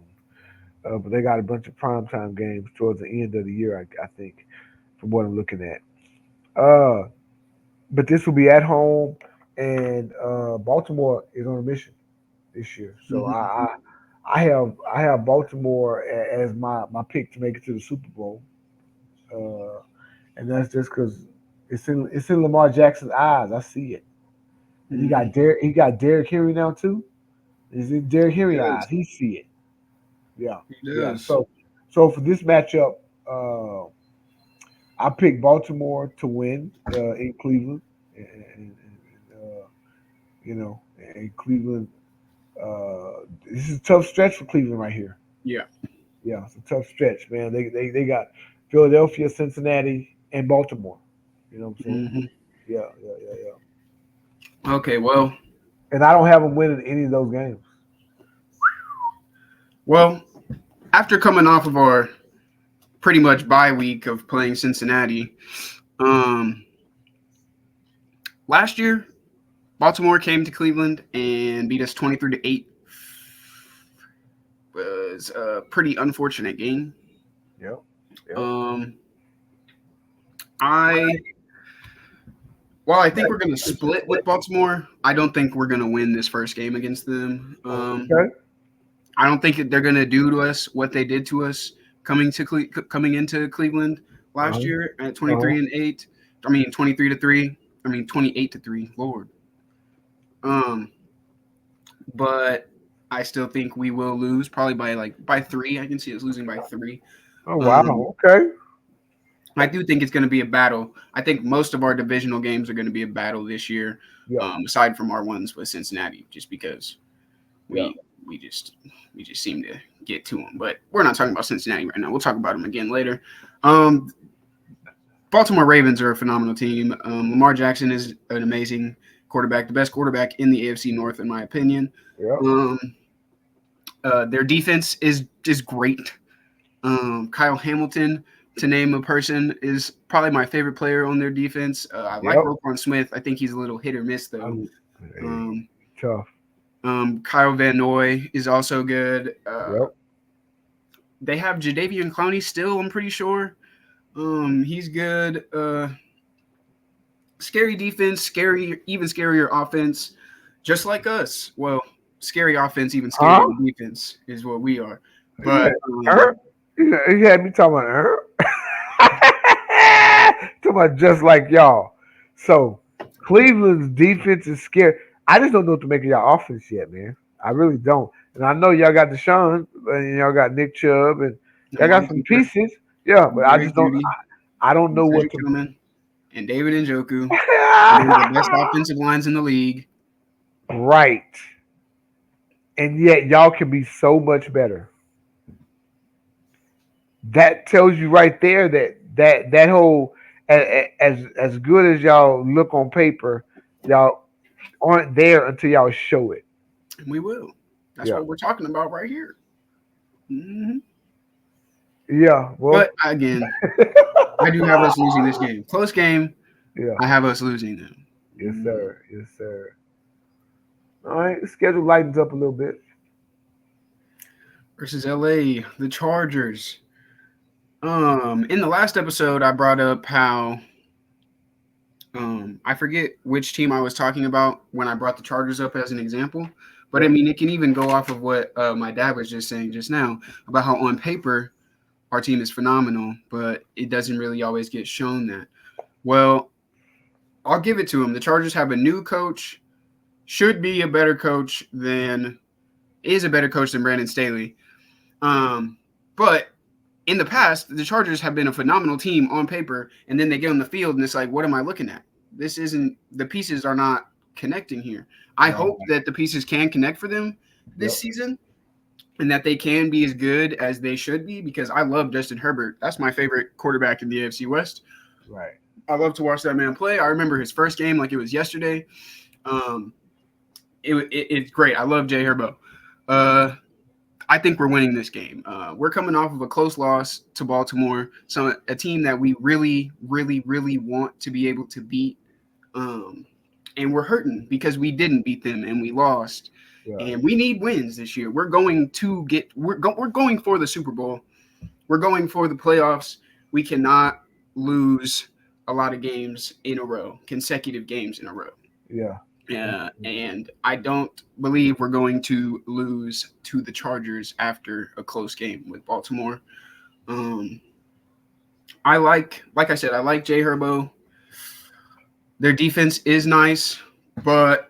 Speaker 1: But they got a bunch of primetime games towards the end of the year. I think, from what I'm looking at. Uh, but this will be at home, and Baltimore is on a mission this year. So
Speaker 2: Hmm.
Speaker 1: I have Baltimore as my pick to make it to the Super Bowl, uh, and that's just because it's in Lamar Jackson's eyes. I see it, and
Speaker 2: Hmm.
Speaker 1: He got Derrick Henry now too. Is in Derrick
Speaker 2: He
Speaker 1: Henry eyes?
Speaker 2: does.
Speaker 1: He see it. Yeah,
Speaker 2: He
Speaker 1: yeah.
Speaker 2: does.
Speaker 1: So for this matchup, uh, I picked Baltimore to win in Cleveland, and you know, and Cleveland. This is a tough stretch for Cleveland right here.
Speaker 2: Yeah.
Speaker 1: Yeah, it's a tough stretch, man. They got Philadelphia, Cincinnati, and Baltimore. You know what I'm saying?
Speaker 2: Hmm.
Speaker 1: Yeah, yeah, yeah, yeah.
Speaker 2: Okay. Well.
Speaker 1: And I don't have them winning any of those games.
Speaker 2: Well. After coming off of our pretty much bye week of playing Cincinnati, um, last year Baltimore came to Cleveland and beat us 23-8. Was a pretty unfortunate game.
Speaker 1: Yep, yep.
Speaker 2: Um, I while I think we're going to split with Baltimore, I don't think we're going to win this first game against them.
Speaker 1: Okay.
Speaker 2: I don't think they're going to do to us what they did to us coming into Cleveland
Speaker 1: Uh
Speaker 2: last
Speaker 1: huh.
Speaker 2: year at
Speaker 1: Uh huh.
Speaker 2: 23-8. I mean 23-3. I mean 28-3. Lord. Um, but I still think we will lose probably by 3. I can see us losing by 3.
Speaker 1: Oh
Speaker 2: Um,
Speaker 1: wow. Okay.
Speaker 2: I do think it's going to be a battle. I think most of our divisional games are going to be a battle this year,
Speaker 1: Yeah.
Speaker 2: aside from our ones with Cincinnati, just because
Speaker 1: Yeah.
Speaker 2: we just seem to get to them. But we're not talking about Cincinnati right now. We'll talk about them again later. Um, Baltimore Ravens are a phenomenal team. Lamar Jackson is an amazing quarterback, the best quarterback in the AFC North, in my opinion.
Speaker 1: Yep.
Speaker 2: Um, their defense is great. Kyle Hamilton, to name a person, is probably my favorite player on their defense. I like
Speaker 1: Yep.
Speaker 2: Roquan Smith. I think he's a little hit or miss though.
Speaker 1: I'm, hey,
Speaker 2: Um,
Speaker 1: tough.
Speaker 2: Kyle Van Noy is also good.
Speaker 1: Yep.
Speaker 2: They have Jadeveon Clowney still. I'm pretty sure. He's good. Scary defense, even scarier offense, just like us. Well, scary offense, even
Speaker 1: Huh?
Speaker 2: scarier defense is what we are.
Speaker 1: Yeah.
Speaker 2: But
Speaker 1: Her? You had me talking about her. Talking about just like y'all. So Cleveland's defense is scary. I just don't know what to make of y'all offense yet, man. I really don't. And I know y'all got Deshaun, and y'all got Nick Chubb, and y'all got
Speaker 2: Amari
Speaker 1: some
Speaker 2: Cooper,
Speaker 1: pieces. Yeah, but I
Speaker 2: Jerry
Speaker 1: just don't.
Speaker 2: Judy,
Speaker 1: I don't know
Speaker 2: Zay
Speaker 1: what to.
Speaker 2: Tillman, and David Njoku, one of the best offensive lines in the league.
Speaker 1: Right. And yet y'all can be so much better. That tells you right there that whole as good as y'all look on paper, y'all aren't there until y'all show it.
Speaker 2: And we will. That's
Speaker 1: Yeah.
Speaker 2: what we're talking about right here. Hmm.
Speaker 1: Yeah. Well.
Speaker 2: But again, I do have us losing this game. Close game.
Speaker 1: Yeah.
Speaker 2: I have us losing them.
Speaker 1: Yes,
Speaker 2: Mhm.
Speaker 1: sir. Yes, sir. All right. The schedule lightens up a little bit.
Speaker 2: Versus LA, the Chargers. In the last episode, I brought up how I forget which team I was talking about when I brought the Chargers up as an example. But I
Speaker 1: Yep.
Speaker 2: mean, it can even go off of what my dad was just saying just now about how on paper our team is phenomenal, but it doesn't really always get shown that. Well, I'll give it to them. The Chargers have a new coach, should be a better coach than is a better coach than Brandon Staley. But in the past, the Chargers have been a phenomenal team on paper, and then they get on the field, and it's like, what am I looking at? This isn't the pieces are not connecting here. I hope that the pieces can connect for them this season, and that they can be as good as they should be. Because I love Justin Herbert. That's my favorite quarterback in the AFC West.
Speaker 1: Right.
Speaker 2: I love to watch that man play. I remember his first game like it was yesterday. It's great. I love Jay Herbo. I think we're winning this game. We're coming off of a close loss to Baltimore, so a team that we really, really, really want to be able to beat. And we're hurting because we didn't beat them and we lost. Yeah. And we need wins this year. We're going to get. We're going for the Super Bowl. We're going for the playoffs. We cannot lose a lot of games in a row, consecutive games in a row.
Speaker 1: Yeah.
Speaker 2: And I don't believe we're going to lose to the Chargers after a close game with Baltimore. I like I said, I like Jay Herbo. Their defense is nice, but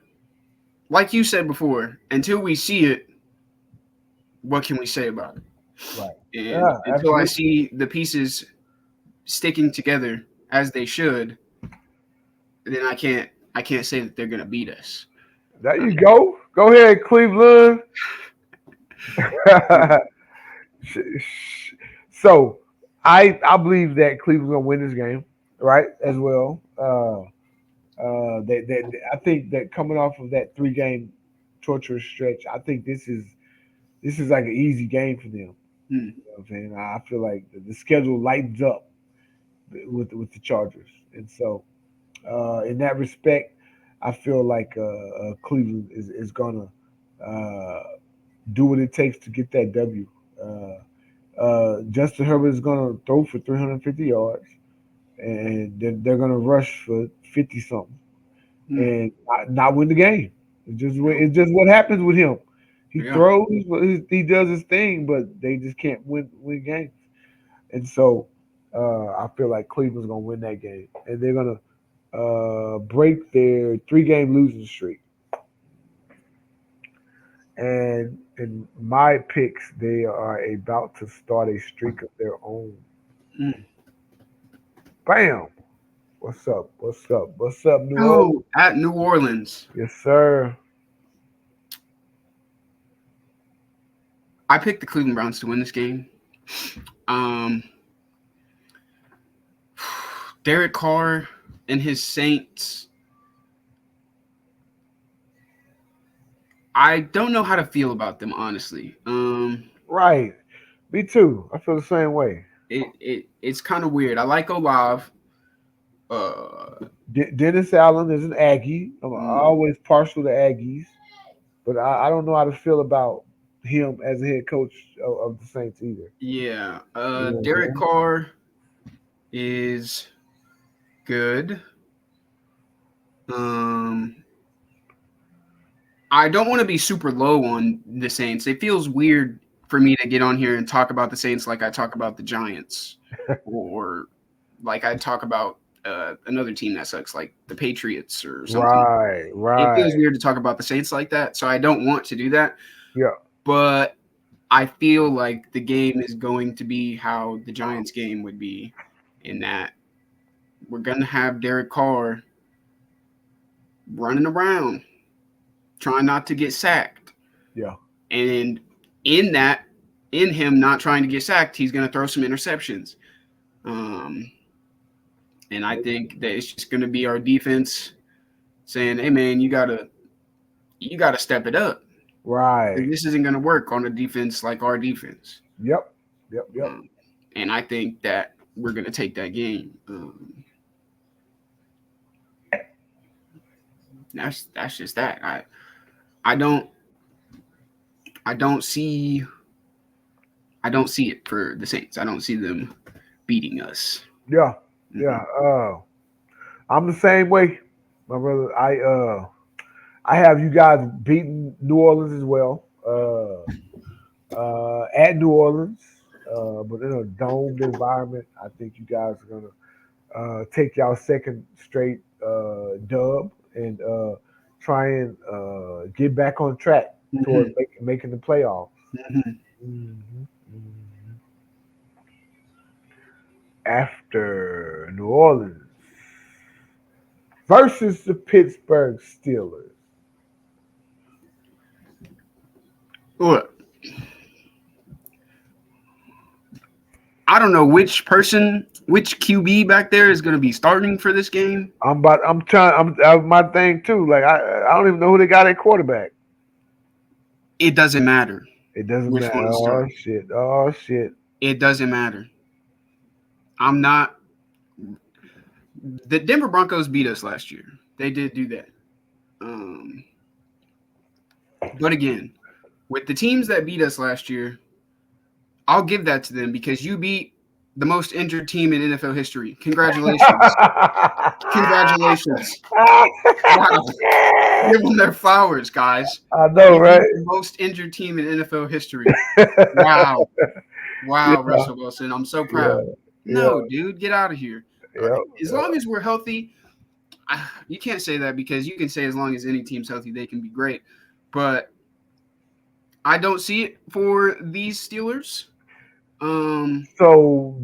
Speaker 2: like you said before, until we see it, what can we say about it?
Speaker 1: Right.
Speaker 2: And until I see the pieces sticking together as they should, then I can't say that they're going to beat us.
Speaker 1: There you go. Go ahead, Cleveland. So, I believe that Cleveland's going to win this game, right, as well. I think that coming off of that 3-game torturous stretch, I think this is like an easy game for them. You know what I'm saying? I feel like the schedule lightens up with the Chargers, and so in that respect, I feel like Cleveland is gonna do what it takes to get that W. Justin Herbert is gonna throw for 350 yards, and they're gonna rush for 50 something, and not win the game. It's just what happens with him. He throws, he does his thing, but they just can't win games. And so I feel like Cleveland's gonna win that game, and they're gonna break their 3-game losing streak. And in my picks, they are about to start a streak of their own. Bam! What's up? What's up? What's up, New Orleans?
Speaker 2: At New Orleans.
Speaker 1: Yes, sir.
Speaker 2: I picked the Cleveland Browns to win this game. Derek Carr and his Saints. I don't know how to feel about them, honestly.
Speaker 1: Right. Me too. I feel the same way.
Speaker 2: It's kind of weird. I like Olave.
Speaker 1: Dennis Allen is an Aggie. I'm always partial to Aggies, but I don't know how to feel about him as a head coach of the Saints either.
Speaker 2: Yeah. Derek Carr is good. I don't want to be super low on the Saints. It feels weird for me to get on here and talk about the Saints like I talk about the Giants or like I talk about another team that sucks, like the Patriots or something.
Speaker 1: Right.
Speaker 2: It feels weird to talk about the Saints like that, so I don't want to do that.
Speaker 1: Yeah.
Speaker 2: But I feel like the game is going to be how the Giants game would be, in that we're going to have Derek Carr running around, trying not to get sacked.
Speaker 1: Yeah.
Speaker 2: And in him not trying to get sacked, he's going to throw some interceptions. And I think that it's just going to be our defense saying, "Hey, man, you gotta step it up.
Speaker 1: Right.
Speaker 2: This isn't going to work on a defense like our defense."
Speaker 1: Yep.
Speaker 2: And I think that we're going to take that game. That's just that. I don't see it for the Saints. I don't see them beating us.
Speaker 1: Yeah. I'm the same way, my brother. I have you guys beating New Orleans as well. At New Orleans, but in a domed environment, I think you guys are gonna take y'all second straight dub and try and get back on track towards
Speaker 2: Mhm,
Speaker 1: making the playoffs.
Speaker 2: mhm.
Speaker 1: Mhm, mhm. After New Orleans versus the Pittsburgh Steelers.
Speaker 2: Look, I don't know which QB back there is going to be starting for this game.
Speaker 1: I'm trying. My thing too. Like I don't even know who they got at quarterback.
Speaker 2: It doesn't matter
Speaker 1: It doesn't
Speaker 2: which
Speaker 1: matter.
Speaker 2: one
Speaker 1: Oh
Speaker 2: starts.
Speaker 1: shit. Oh shit.
Speaker 2: It doesn't matter. I'm not. The Denver Broncos beat us last year. They did do that. Um, but again, with the teams that beat us last year, I'll give that to them because you beat the most injured team in NFL history. Congratulations. Congratulations. Wow. Give them their flowers, guys.
Speaker 1: I know,
Speaker 2: You beat
Speaker 1: right?
Speaker 2: the most injured team in NFL history. Wow.
Speaker 1: Yeah,
Speaker 2: Wow, Russell Wilson. I'm so
Speaker 1: yeah,
Speaker 2: proud.
Speaker 1: yeah,
Speaker 2: No, dude, get out of here.
Speaker 1: yeah,
Speaker 2: As long as we're healthy, you can't say that because you can say as long as any team's healthy, they can be great. But I don't see it for these Steelers. Um,
Speaker 1: So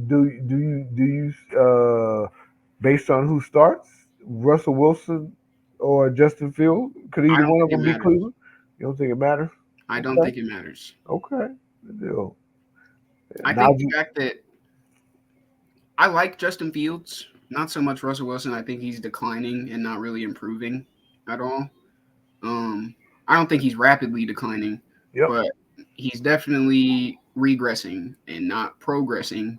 Speaker 1: based on who starts, Russell Wilson or Justin Field? Could
Speaker 2: I
Speaker 1: either
Speaker 2: don't
Speaker 1: one of
Speaker 2: think it
Speaker 1: them be
Speaker 2: matters.
Speaker 1: Cleveland? You don't think it matters?
Speaker 2: I don't
Speaker 1: Okay,
Speaker 2: think it matters.
Speaker 1: okay, good deal.
Speaker 2: I think the
Speaker 1: Najee,
Speaker 2: fact that I like Justin Fields, not so much Russell Wilson. I think he's declining and not really improving at all. Um, I don't think he's rapidly declining,
Speaker 1: yep.
Speaker 2: but he's definitely regressing and not progressing.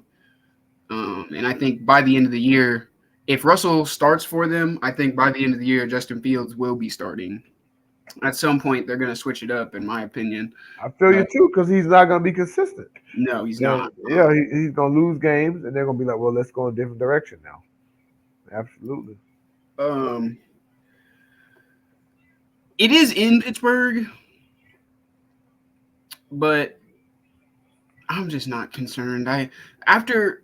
Speaker 2: And I think by the end of the year, if Russell starts for them, I think by the end of the year, Justin Fields will be starting. At some point, they're going to switch it up, in my opinion.
Speaker 1: I feel you
Speaker 2: But
Speaker 1: too because he's not going to be consistent.
Speaker 2: no, he's
Speaker 1: Then
Speaker 2: not.
Speaker 1: yeah, he's going to lose games, and they're going to be like, well, let's go in a different direction now. Absolutely.
Speaker 2: Um, it is in Pittsburgh, but I'm just not concerned. After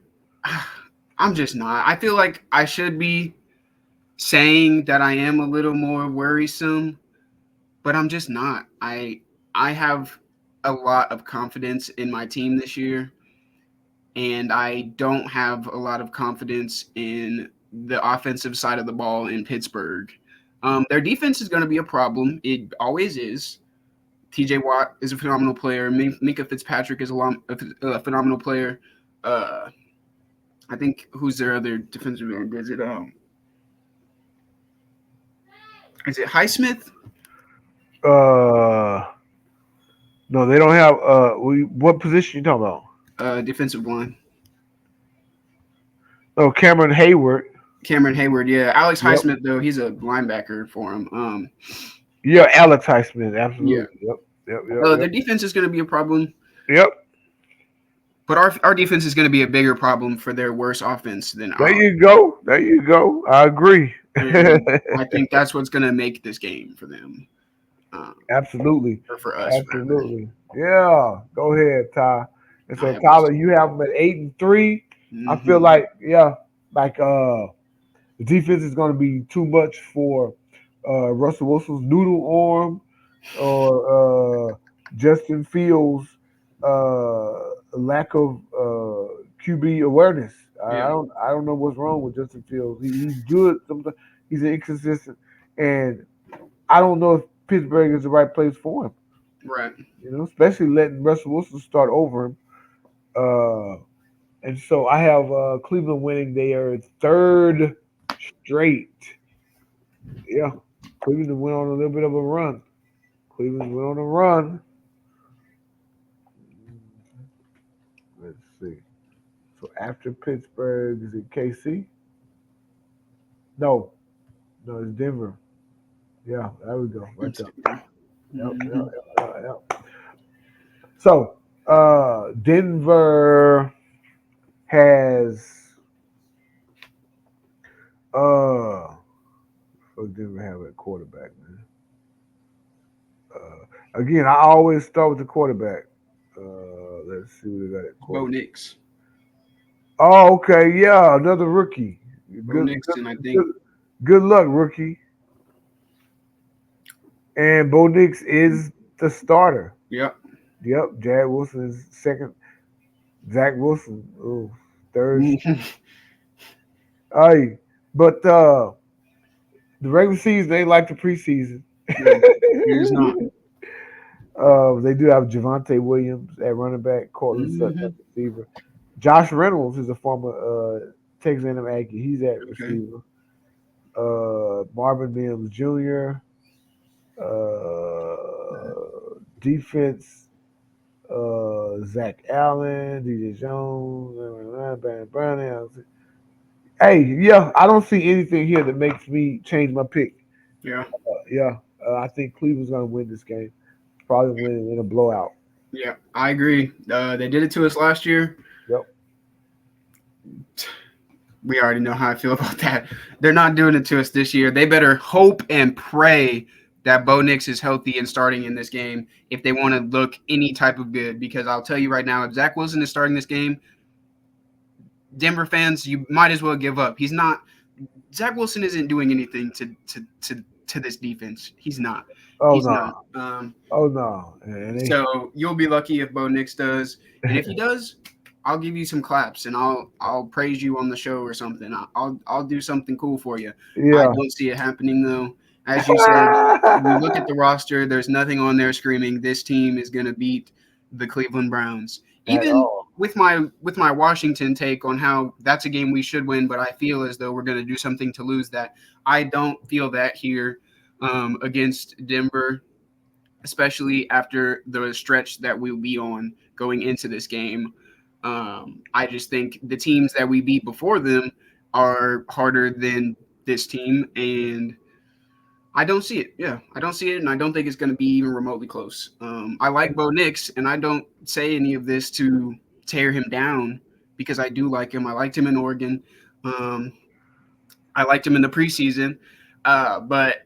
Speaker 2: I'm just not. I feel like I should be saying that I am a little more worrisome, but I'm just not. I have a lot of confidence in my team this year, and I don't have a lot of confidence in the offensive side of the ball in Pittsburgh. Their defense is going to be a problem. It always is. TJ Watt is a phenomenal player. Minka Fitzpatrick is a phenomenal player. Uh, I think who's their other defensive end? Is it Highsmith?
Speaker 1: Uh, no, they don't have. What position you talking about?
Speaker 2: Defensive line.
Speaker 1: Oh, Cameron Hayward.
Speaker 2: Cameron Hayward, yeah. Alex
Speaker 1: Yep.
Speaker 2: Highsmith though, he's a linebacker for him.
Speaker 1: Yeah, Alex Highsmith.
Speaker 2: Yeah.
Speaker 1: Absolutely. Yep. Yep. Yep. Yep.
Speaker 2: Their defense is going to be a problem,
Speaker 1: Yep.
Speaker 2: but our defense is going to be a bigger problem for their worse offense than
Speaker 1: There
Speaker 2: ours.
Speaker 1: you go. There you go. I agree.
Speaker 2: And I think that's what's going to make this game for them, uh,
Speaker 1: Absolutely.
Speaker 2: or for us rather.
Speaker 1: Absolutely. Yeah. Go ahead, Ty. And
Speaker 2: I
Speaker 1: so
Speaker 2: have us.
Speaker 1: Tyler, you have them at 8-3. I feel
Speaker 2: Hmm.
Speaker 1: like like the defense is going to be too much for Russell Wilson's noodle arm or Justin Fields' lack of QB awareness.
Speaker 2: Yeah.
Speaker 1: I don't know what's wrong with Justin Fields. He's good. Sometimes he's inconsistent, and I don't know if Pittsburgh is the right place for him.
Speaker 2: Right.
Speaker 1: You know, especially letting Russell Wilson start over him. Uh, and so I have Cleveland winning their third straight. Yeah, Cleveland went on a little bit of a run. Cleveland went on a run. Let's see. So after Pittsburgh, is it KC? No, no, it's Denver. Yeah, there we go, right
Speaker 2: It's
Speaker 1: there.
Speaker 2: Denver.
Speaker 1: Yep,
Speaker 2: Hmm.
Speaker 1: yep, yep, yep. So Denver has what Denver have at quarterback, man? Again, I always start with the quarterback. Let's see what they got at
Speaker 2: Bo
Speaker 1: quarterback.
Speaker 2: Nix.
Speaker 1: Oh, okay, yeah, another rookie.
Speaker 2: Bo
Speaker 1: Good,
Speaker 2: Nix,
Speaker 1: good,
Speaker 2: and I think,
Speaker 1: good, good luck, rookie. And Bo Nix is the starter.
Speaker 2: yep.
Speaker 1: Yep, Jared Wilson is second. Zach Wilson, third. Hey, but the regular season ain't like the preseason.
Speaker 2: No, it is not.
Speaker 1: They do have Javante Williams at running back, Cortland Sutton
Speaker 2: Hmm.
Speaker 1: at receiver. Josh Reynolds is a former Texas A&M Aggie. He's at
Speaker 2: Okay.
Speaker 1: receiver. Marvin Mims Jr. Defense. Zach Allen, DJ Jones, Brandon Browning. Hey, yeah, I don't see anything here that makes me change my pick.
Speaker 2: Yeah.
Speaker 1: Yeah, I think Cleveland's gonna win this game. Probably win it in a blowout.
Speaker 2: Yeah. I agree. They did it to us last year.
Speaker 1: Yep.
Speaker 2: We already know how I feel about that. They're not doing it to us this year. They better hope and pray that Bo Nix is healthy and starting in this game if they want to look any type of good. Because I'll tell you right now, if Zach Wilson is starting this game, Denver fans, you might as well give up. He's not. Zach Wilson isn't doing anything to this defense. He's not.
Speaker 1: Oh
Speaker 2: He's
Speaker 1: no.
Speaker 2: not.
Speaker 1: Oh no. And they,
Speaker 2: So you'll be lucky if Bo Nix does, and if he does, I'll give you some claps and I'll praise you on the show or something. I'll do something cool for you. I
Speaker 1: yeah.
Speaker 2: don't see it happening though. As you said, you look at the roster. There's nothing on there screaming this team is going to beat the Cleveland Browns.
Speaker 1: At
Speaker 2: Even
Speaker 1: all.
Speaker 2: with my Washington take on how that's a game we should win, but I feel as though we're going to do something to lose that. I don't feel that here against Denver, especially after the stretch that we'll be on going into this game. I just think the teams that we beat before them are harder than this team, and I don't see it. Yeah, I don't see it, and I don't think it's going to be even remotely close. I like Bo Nix, and I don't say any of this to tear him down because I do like him. I liked him in Oregon. Um, I liked him in the preseason, but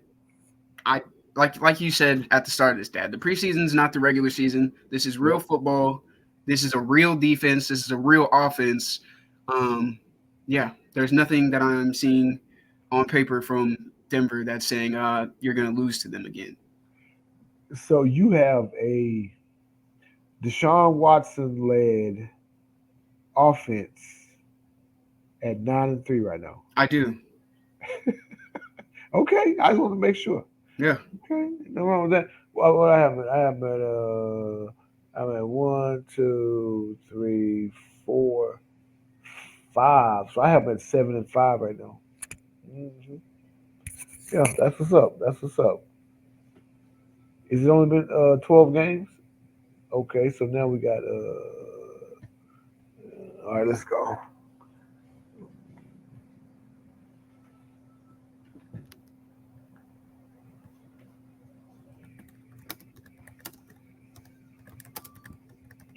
Speaker 2: I like you said at the start of this, Dad. The preseason is not the regular season. This is real
Speaker 1: Yep.
Speaker 2: football. This is a real defense. This is a real offense. Um, yeah, there's nothing that I'm seeing on paper from Denver that's saying you're going to lose to them again.
Speaker 1: So you have a Deshaun Watson led offense at 9-3 right now.
Speaker 2: I do.
Speaker 1: Okay, I just want to make sure.
Speaker 2: Yeah.
Speaker 1: Okay, no wrong with that. What I have, I'm at one, two, three, four, five. So I have them at 7-5 right now. Hmm. Yeah, that's what's up. That's what's up. Is it only been 12 games? Okay, so now we got all right, let's go.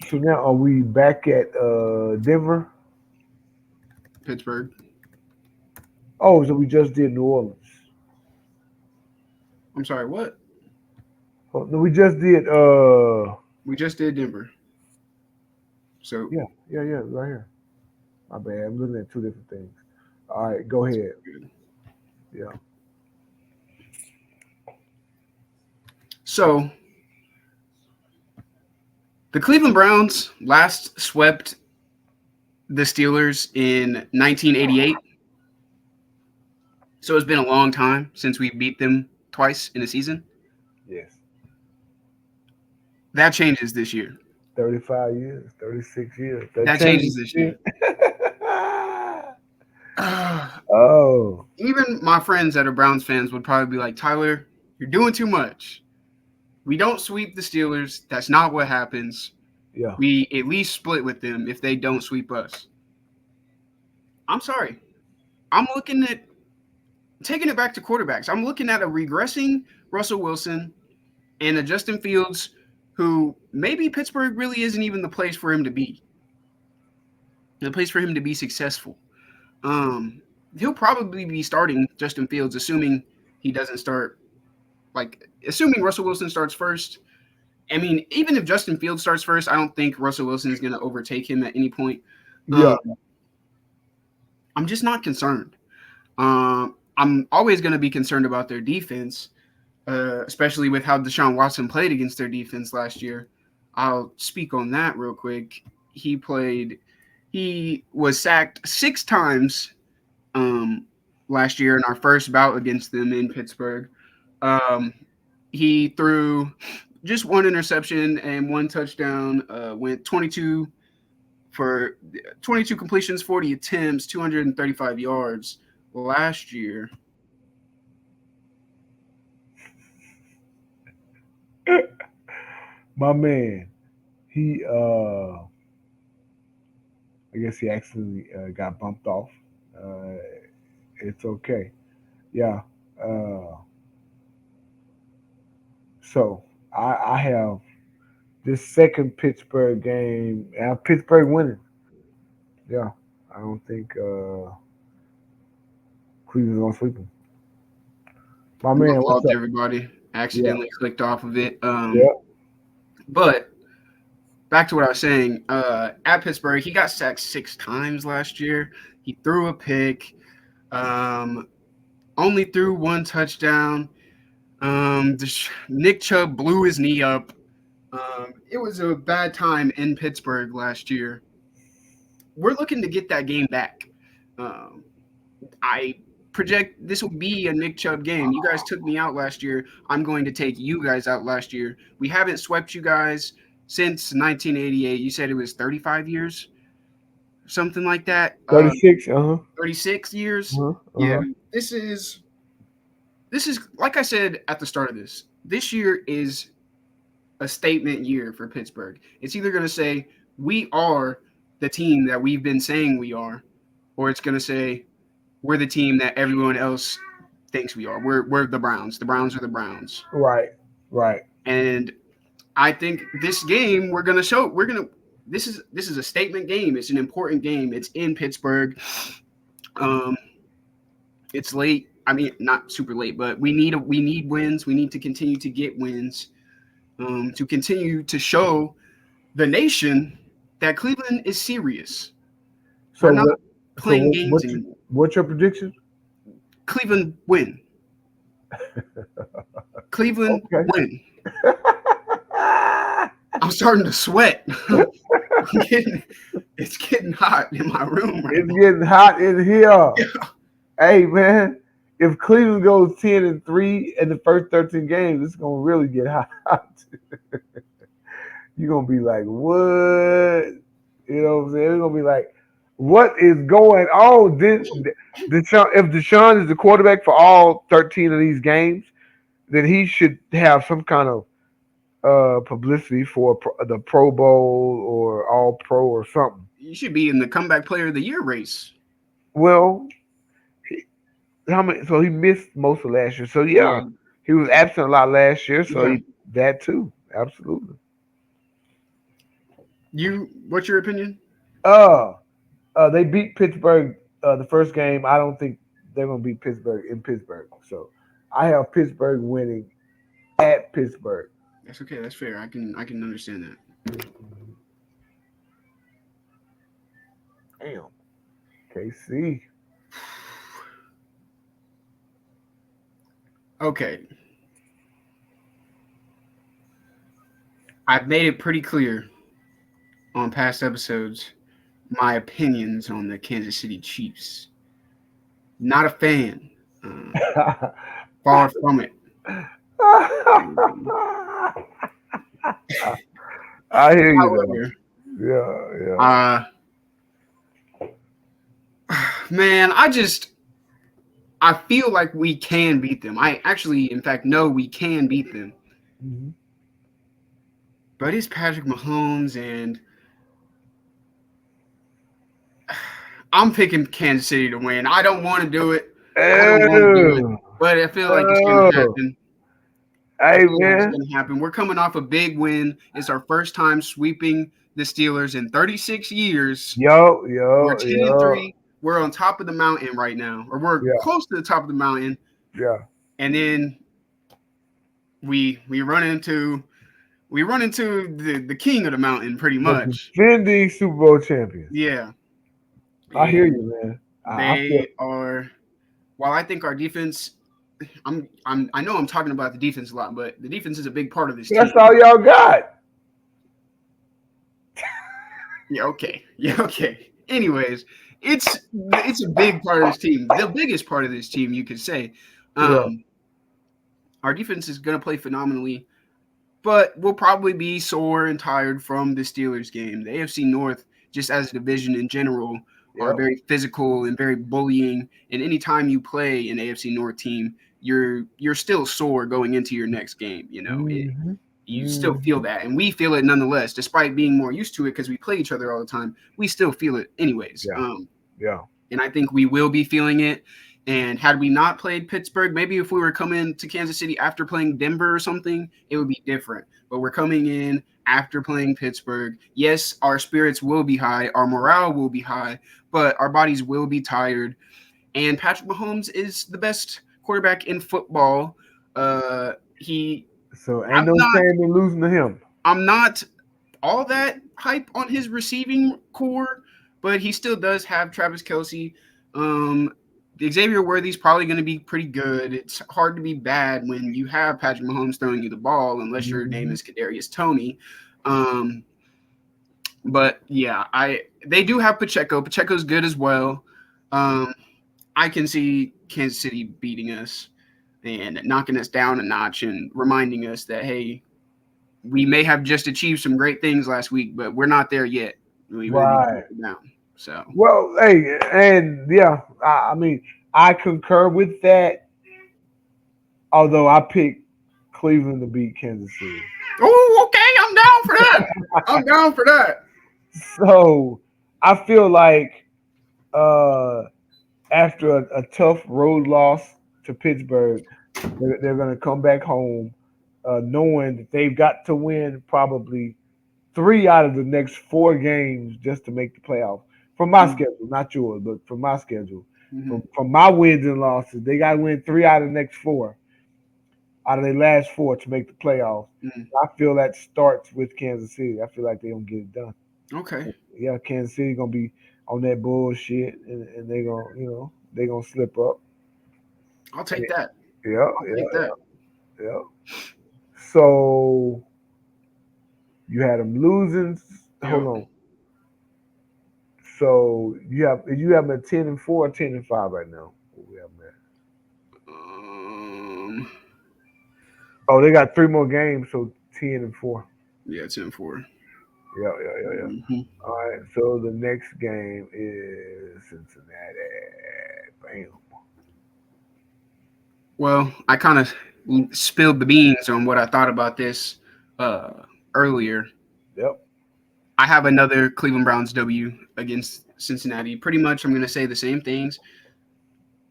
Speaker 1: So now are we back at Denver?
Speaker 2: Pittsburgh.
Speaker 1: Oh, so we just did New Orleans.
Speaker 2: I'm sorry, what?
Speaker 1: Oh, no, we just did
Speaker 2: We just did Denver. So
Speaker 1: yeah, yeah, yeah, right here. My bad. I'm looking at two different things. All right, go ahead.
Speaker 2: good.
Speaker 1: Yeah.
Speaker 2: So the Cleveland Browns last swept the Steelers in 1988. So it's been a long time since we beat them twice in a season.
Speaker 1: Yes.
Speaker 2: That changes this year.
Speaker 1: 35 years, 36 years.
Speaker 2: That changes this year.
Speaker 1: Oh,
Speaker 2: Even my friends that are Browns fans would probably be like, Tyler, you're doing too much. We don't sweep the Steelers. That's not what happens.
Speaker 1: yeah.
Speaker 2: We at least split with them if they don't sweep us. I'm sorry. I'm looking at taking it back to quarterbacks. I'm looking at a regressing Russell Wilson and a Justin Fields who maybe Pittsburgh really isn't even the place for him to be. The place for him to be successful. He'll probably be starting Justin Fields, assuming he doesn't start, like, assuming Russell Wilson starts first I mean, even if Justin Fields starts first, I don't think Russell Wilson is going to overtake him at any point.
Speaker 1: Yeah.
Speaker 2: I'm just not concerned. I'm always going to be concerned about their defense, especially with how Deshaun Watson played against their defense last year. I'll speak on that real quick. He was sacked 6 times last year in our first bout against them in Pittsburgh. He threw just 1 interception and 1 touchdown, went 22 completions, 40 attempts, 235 yards last year.
Speaker 1: My man, he I guess he actually got bumped off. Uh, it's okay. Yeah. Uh, so I have this second Pittsburgh game. I have Pittsburgh winning. Yeah. I don't think Cleveland's gonna sweep them. My
Speaker 2: My
Speaker 1: man, what's
Speaker 2: fault,
Speaker 1: up?
Speaker 2: everybody.
Speaker 1: Yeah.
Speaker 2: Accidentally clicked off of it.
Speaker 1: Yeah.
Speaker 2: But back to what I was saying. At Pittsburgh, he got sacked 6 times last year. He threw a pick. Only threw 1 touchdown. Nick Chubb blew his knee up. It was a bad time in Pittsburgh last year. We're looking to get that game back. Um, I project this will be a Nick Chubb game. You guys took me out last year. I'm going to take you guys out last year. We haven't swept you guys since 1988. You said it was 35 years, something like that.
Speaker 1: 36. Uh huh.
Speaker 2: 36 years.
Speaker 1: Uh huh. Uh
Speaker 2: Yeah,
Speaker 1: huh.
Speaker 2: this is like I said at the start of this. This year is a statement year for Pittsburgh. It's either going to say we are the team that we've been saying we are, or it's going to say we're the team that everyone else thinks we are. We're the Browns. The Browns are the Browns.
Speaker 1: Right. Right.
Speaker 2: And I think this game this is a statement game. It's an important game. It's in Pittsburgh. Um, it's late. I mean, not super late, but we need wins. We need to continue to get wins to continue to show the nation that Cleveland is serious.
Speaker 1: So
Speaker 2: We're not
Speaker 1: what?
Speaker 2: playing games anymore.
Speaker 1: What's your prediction?
Speaker 2: Cleveland win. Cleveland
Speaker 1: Okay.
Speaker 2: win. I'm starting to sweat. It's getting hot in my room right
Speaker 1: It's
Speaker 2: now.
Speaker 1: getting hot in here. Hey man, if Cleveland goes 10-3 in the first 13 games, it's gonna really get hot. You're gonna be like, what? You know what I'm saying? It's gonna be like, what is going on? Deshaun, if Deshaun is the quarterback for all 13 of these games, then he should have some kind of publicity for the Pro Bowl or All Pro or something.
Speaker 2: You should be in the comeback player of the year race.
Speaker 1: Well, he, how many? So he missed most of last year. So
Speaker 2: Yeah.
Speaker 1: yeah, he was absent a lot last year. So
Speaker 2: Okay.
Speaker 1: that too, absolutely.
Speaker 2: What's your opinion?
Speaker 1: Uh, they beat Pittsburgh the first game. I don't think they're gonna beat Pittsburgh in Pittsburgh. So I have Pittsburgh winning at Pittsburgh.
Speaker 2: That's okay. That's fair. I can understand that.
Speaker 1: Damn, KC.
Speaker 2: Okay. I've made it pretty clear on past episodes my opinions on the Kansas City Chiefs. Not a fan. Far from it.
Speaker 1: I hear you.
Speaker 2: However,
Speaker 1: Though. Yeah.
Speaker 2: Man, I feel like we can beat them. I actually, in fact, know we can beat them.
Speaker 1: Mm-hmm.
Speaker 2: But it's Patrick Mahomes, and I'm picking Kansas City to win. I don't want to do it. But I feel like it's going to happen.
Speaker 1: Hey, man.
Speaker 2: It's going to happen. We're coming off a big win. It's our first time sweeping the Steelers in 36 years. We're 10-3. We're on top of the mountain right now, or we're close to the top of the mountain.
Speaker 1: Yeah.
Speaker 2: And then we run into we run into the king of the mountain pretty
Speaker 1: The
Speaker 2: much.
Speaker 1: defending Super Bowl champions.
Speaker 2: Yeah,
Speaker 1: I hear
Speaker 2: and
Speaker 1: you, man. I feel
Speaker 2: they are. While I think our defense, I know I'm talking about the defense a lot, but the defense is a big part of this
Speaker 1: that's
Speaker 2: team.
Speaker 1: all y'all got.
Speaker 2: Yeah, okay. Yeah, okay. Anyways, it's a big part of this team. The biggest part of this team, you could say.
Speaker 1: Yeah.
Speaker 2: Um, our defense is going to play phenomenally, but we'll probably be sore and tired from the Steelers game. The AFC North, just as a division in general, are
Speaker 1: Yep.
Speaker 2: very physical and very bullying. And anytime you play an AFC North team, you're still sore going into your next game.
Speaker 1: Mm-hmm.
Speaker 2: You still feel
Speaker 1: Mm-hmm.
Speaker 2: that, and we feel it nonetheless, despite being more used to it because we play each other all the time. We still feel it anyways.
Speaker 1: Yeah. Yeah.
Speaker 2: And I think we will be feeling it. And had we not played Pittsburgh, maybe if we were coming to Kansas City after playing Denver or something, it would be different. But we're coming in after playing Pittsburgh. Yes, our spirits will be high, our morale will be high, but our bodies will be tired. And Patrick Mahomes is the best quarterback in football. He,
Speaker 1: So ain't
Speaker 2: I'm
Speaker 1: no
Speaker 2: not,
Speaker 1: shame in losing to him.
Speaker 2: I'm not all that hype on his receiving core, but he still does have Travis Kelsey. Um, Xavier Worthy's probably going to be pretty good. It's hard to be bad when you have Patrick Mahomes throwing you the ball, unless your name
Speaker 1: Mm-hmm.
Speaker 2: is Kadarius Toney. Um, but yeah, I they do have Pacheco. Pacheco's good as well. Um, I can see Kansas City beating us and knocking us down a notch and reminding us that hey, we may have just achieved some great things last week, but we're not there yet. We really need to
Speaker 1: Right.
Speaker 2: knock it down. So
Speaker 1: Well, hey, and yeah, I mean, I concur with that. Although I picked Cleveland to beat Kansas City.
Speaker 2: oh, okay, I'm down for that. I'm down for that.
Speaker 1: So I feel like uh, after a tough road loss to Pittsburgh, they're going to come back home knowing that they've got to win probably three out of the next four games just to make the playoffs. From my schedule, not yours, but from my schedule.
Speaker 2: Mm-hmm.
Speaker 1: From my wins and losses, they got to win three out of the next four out of their last four to make the playoffs.
Speaker 2: Mm-hmm.
Speaker 1: I feel that starts with Kansas City. I feel like they don't get it done.
Speaker 2: Okay,
Speaker 1: Yeah, Kansas City gonna be on that bullshit, and they gonna, they gonna slip up.
Speaker 2: I'll take that.
Speaker 1: Yeah,
Speaker 2: I'll take
Speaker 1: yeah,
Speaker 2: that.
Speaker 1: yeah. So you had them losing. Hold
Speaker 2: Yep.
Speaker 1: on. So you have them at 10-4, 10-5 right now. What we have them at?
Speaker 2: Um,
Speaker 1: Oh, they got three more games, so 10-4.
Speaker 2: yeah, 10-4.
Speaker 1: Yeah, yeah, yeah, yeah.
Speaker 2: Mm-hmm.
Speaker 1: All right. So the next game is Cincinnati. Bam.
Speaker 2: Well, I kind of spilled the beans on what I thought about this uh, earlier.
Speaker 1: Yep.
Speaker 2: I have another Cleveland Browns W against Cincinnati. Pretty much, I'm going to say the same things.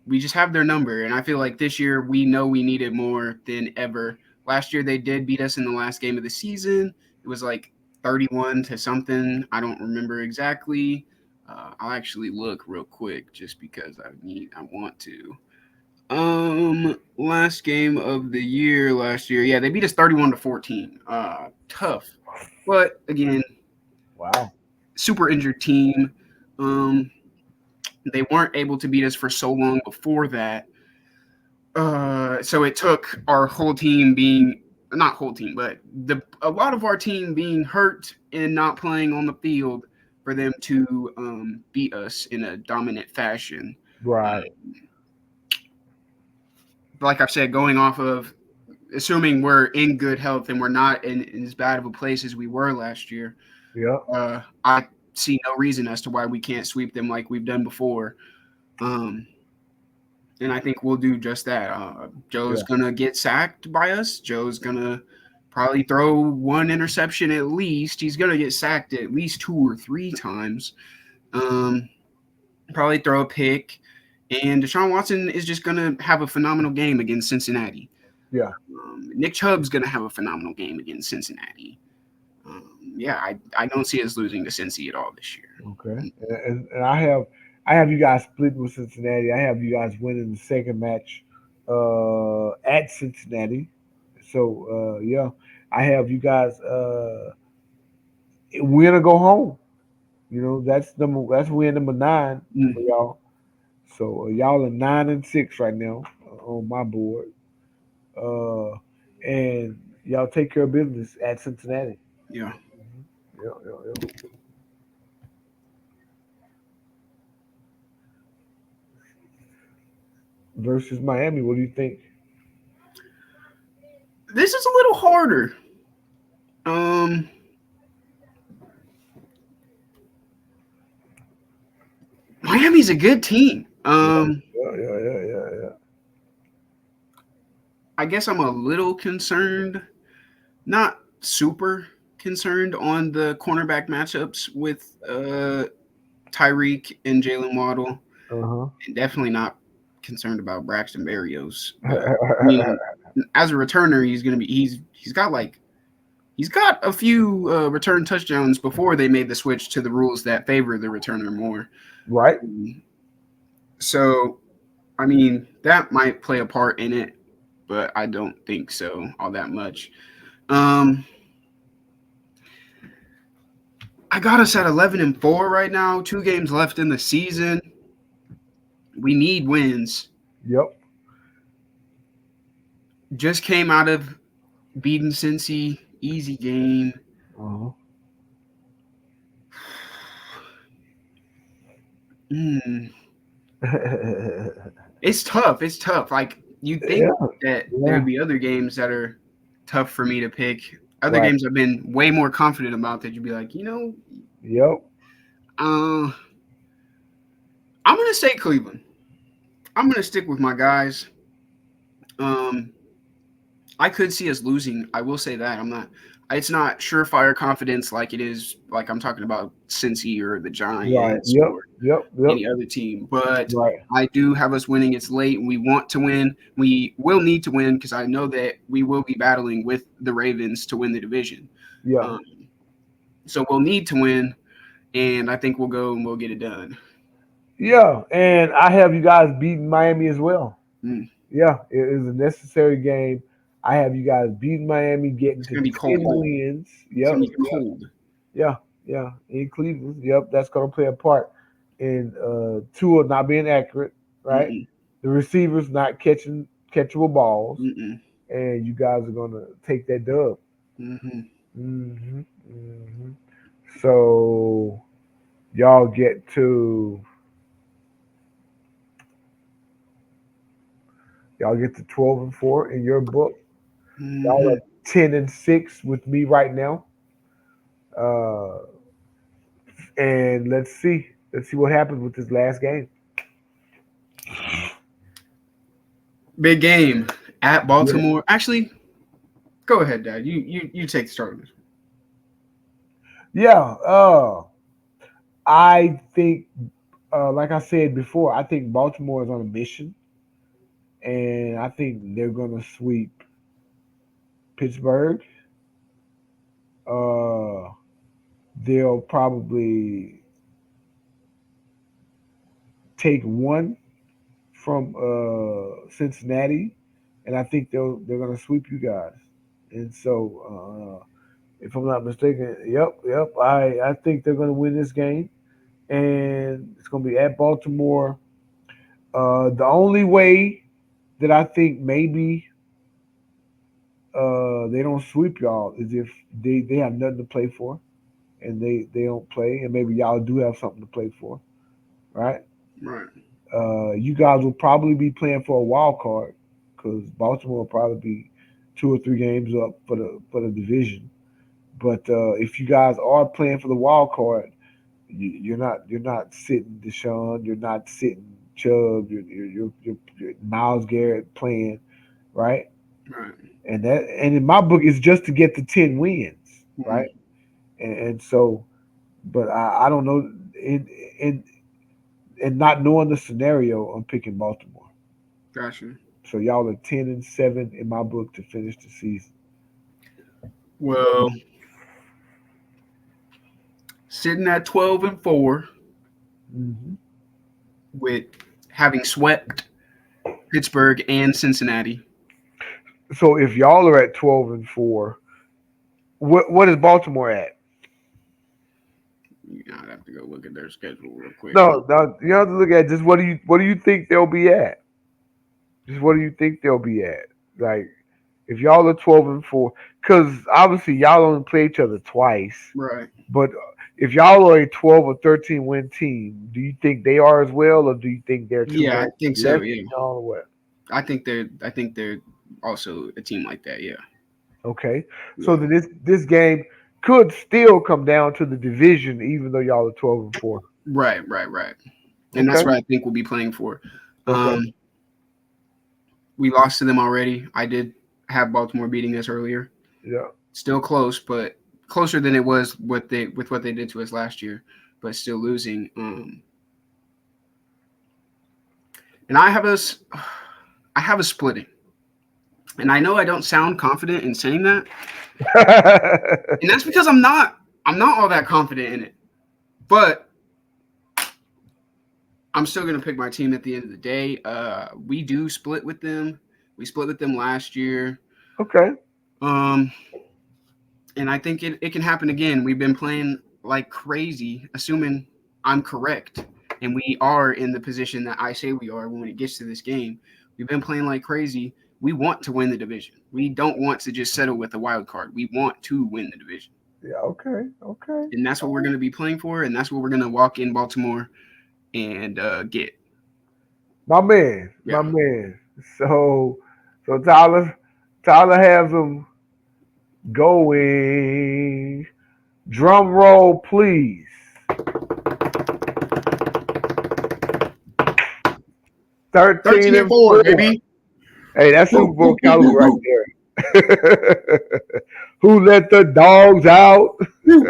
Speaker 2: We just have their number, and I feel like this year we know we need it more than ever. Last year they did beat us in the last game of the season. It was like 31 to something. I don't remember exactly. I'll actually look real quick just because I want to. Last game of the year last year. Yeah, they beat us 31-14. Tough. But again,
Speaker 1: Wow.
Speaker 2: super injured team. Um, they weren't able to beat us for so long before that. So it took our whole team being not whole team, but a lot of our team being hurt and not playing on the field for them to beat us in a dominant fashion.
Speaker 1: Right.
Speaker 2: Like I've said, going off of assuming we're in good health and we're not in as bad of a place as we were last year,
Speaker 1: Yep.
Speaker 2: I see no reason as to why we can't sweep them like we've done before. Um, and I think we'll do just that. Joe's
Speaker 1: Yeah.
Speaker 2: gonna get sacked by us. Joe's gonna probably throw one interception at least. He's gonna get sacked at least 2 or 3 times. Um, probably throw a pick. And Deshaun Watson is just gonna have a phenomenal game against Cincinnati.
Speaker 1: Yeah.
Speaker 2: Nick Chubb's gonna have a phenomenal game against Cincinnati. Yeah, I don't see us losing to Cincy at all this year.
Speaker 1: Okay. And I have you guys split with Cincinnati. I have you guys winning the second match at Cincinnati. So yeah. I have you guys win or go home. That's win number 9
Speaker 2: Mm,
Speaker 1: for y'all. So y'all are 9-6 right now on my board. Uh, and y'all take care of business at Cincinnati.
Speaker 2: yeah.
Speaker 1: Yeah, yeah, yeah. Versus Miami. What do you think?
Speaker 2: This is a little harder. Um, Miami's a good team.
Speaker 1: Yeah, yeah, yeah, yeah, yeah, yeah.
Speaker 2: I guess I'm a little concerned, not super concerned on the cornerback matchups with Tyreek and Jalen Waddle,
Speaker 1: Uh
Speaker 2: and definitely not concerned about Braxton Berrios. But I
Speaker 1: huh.
Speaker 2: mean, as a returner, he's got a few return touchdowns before they made the switch to the rules that favor the returner more.
Speaker 1: Right.
Speaker 2: So I mean, that might play a part in it, but I don't think so all that much. Um, I got us at 11-4 right now. 2 games left in the season. We need wins.
Speaker 1: Yep.
Speaker 2: Just came out of beating Cincy, easy game.
Speaker 1: Uh
Speaker 2: Mm,
Speaker 1: huh.
Speaker 2: it's tough. It's tough. Like you'd think
Speaker 1: Yeah.
Speaker 2: that
Speaker 1: Yeah.
Speaker 2: there'd be other games that are tough for me to pick. Other
Speaker 1: Right.
Speaker 2: games I've been way more confident about that you'd be like,
Speaker 1: Yep.
Speaker 2: uh, I'm gonna say Cleveland. I'm gonna stick with my guys. Um, I could see us losing. I will say that I'm not. It's not surefire confidence like it is like I'm talking about Cincy or the
Speaker 1: Right.
Speaker 2: Giants
Speaker 1: Yep.
Speaker 2: or
Speaker 1: Yep. Yep.
Speaker 2: any other team, but
Speaker 1: Right.
Speaker 2: I do have us winning. It's late. We want to win. We will need to win because I know that we will be battling with the Ravens to win the division.
Speaker 1: Yeah.
Speaker 2: Um, so we'll need to win, and I think we'll go and we'll get it done.
Speaker 1: Yeah. And I have you guys beating Miami as well.
Speaker 2: Mm,
Speaker 1: Yeah. It is a necessary game. I have you guys beating Miami, getting
Speaker 2: it's
Speaker 1: to
Speaker 2: gonna be
Speaker 1: 10
Speaker 2: cold.
Speaker 1: wins.
Speaker 2: It's
Speaker 1: Yep.
Speaker 2: gonna be
Speaker 1: Yep.
Speaker 2: cold.
Speaker 1: Yeah. Yeah. In Cleveland. Yep. That's going to play a part in Tua not being accurate, right?
Speaker 2: Mm-mm,
Speaker 1: The receivers not catching catchable balls,
Speaker 2: mm-mm,
Speaker 1: and you guys are going to take that dub.
Speaker 2: mm-hmm.
Speaker 1: Hmm. Hmm. So y'all get to y'all get to 12-4 in your book. Y'all
Speaker 2: Mm-hmm.
Speaker 1: are 10-6 with me right now. Uh, and let's see what happens with this last game.
Speaker 2: Big game at
Speaker 1: Yeah.
Speaker 2: Baltimore. Actually, go ahead, Dad. You take the start of this.
Speaker 1: Yeah. I think, like I said before, I think Baltimore is on a mission, and I think they're gonna sweep Pittsburgh. Uh, they'll probably take one from Cincinnati, and I think they're gonna sweep you guys. And so, if I'm not mistaken, yep, I think they're gonna win this game, and it's gonna be at Baltimore. The only way that I think maybe they don't sweep y'all is if they have nothing to play for, and they don't play, and maybe y'all do have something to play for, right?
Speaker 2: Right.
Speaker 1: You guys will probably be playing for a wild card because Baltimore will probably be 2 or 3 games up for the division. But if you guys are playing for the wild card, you're not sitting Deshaun, you're not sitting Chubb, you're Miles Garrett playing, right?
Speaker 2: Right.
Speaker 1: And in my book, it's just to get to 10 wins,
Speaker 2: Mm,
Speaker 1: right? And so, but I don't know, in and not knowing the scenario, I'm picking Baltimore.
Speaker 2: gotcha.
Speaker 1: So y'all are 10-7 in my book to finish the season.
Speaker 2: Well, sitting at 12-4
Speaker 1: Hmm.
Speaker 2: with having swept Pittsburgh and Cincinnati.
Speaker 1: So if y'all are at 12-4, What is Baltimore at?
Speaker 2: I'd have to go look at their schedule real quick.
Speaker 1: No, you have to look at just what do you think they'll be at? Just what do you think they'll be at? Like if y'all are 12-4, because obviously y'all only play each other twice.
Speaker 2: Right.
Speaker 1: But if y'all are a 12 or 13 win team, do you think they are as well, or do you think they're two
Speaker 2: Yeah, I
Speaker 1: games
Speaker 2: think so.
Speaker 1: less
Speaker 2: Yeah,
Speaker 1: than y'all, or what?
Speaker 2: I think they're also a team like that. Yeah.
Speaker 1: Okay, so
Speaker 2: Yeah.
Speaker 1: then this game could still come down to the division, even though y'all are 12-4.
Speaker 2: Right. Right. Right. And
Speaker 1: Okay,
Speaker 2: that's what I think we'll be playing for.
Speaker 1: okay,
Speaker 2: Um, we lost to them already. I did have Baltimore beating us earlier.
Speaker 1: yeah,
Speaker 2: Still close, but closer than it was with what they did to us last year, but still losing. And I have a splitting, and I know I don't sound confident in saying that, and that's because I'm not all that confident in it. But I'm still gonna pick my team at the end of the day. We do split with them. We split with them last year.
Speaker 1: okay,
Speaker 2: Um, and I think it can happen again. We've been playing like crazy, assuming I'm correct, and we are in the position that I say we are when it gets to this game. We've been playing like crazy. We want to win the division. We don't want to just settle with a wild card. We want to win the division,
Speaker 1: yeah, okay, okay.
Speaker 2: and that's what we're going to be playing for, and that's what we're going to walk in Baltimore and get.
Speaker 1: My man, my
Speaker 2: Yeah.
Speaker 1: man. So Tyler has them going. Drum roll, please. 13
Speaker 2: 13 and
Speaker 1: and
Speaker 2: 4,
Speaker 1: 4.
Speaker 2: baby.
Speaker 1: Hey, that's
Speaker 2: Woo,
Speaker 1: Super Bowl
Speaker 2: woo, woo,
Speaker 1: caliber
Speaker 2: woo,
Speaker 1: right
Speaker 2: woo.
Speaker 1: there. Who let the dogs out?
Speaker 2: Woo.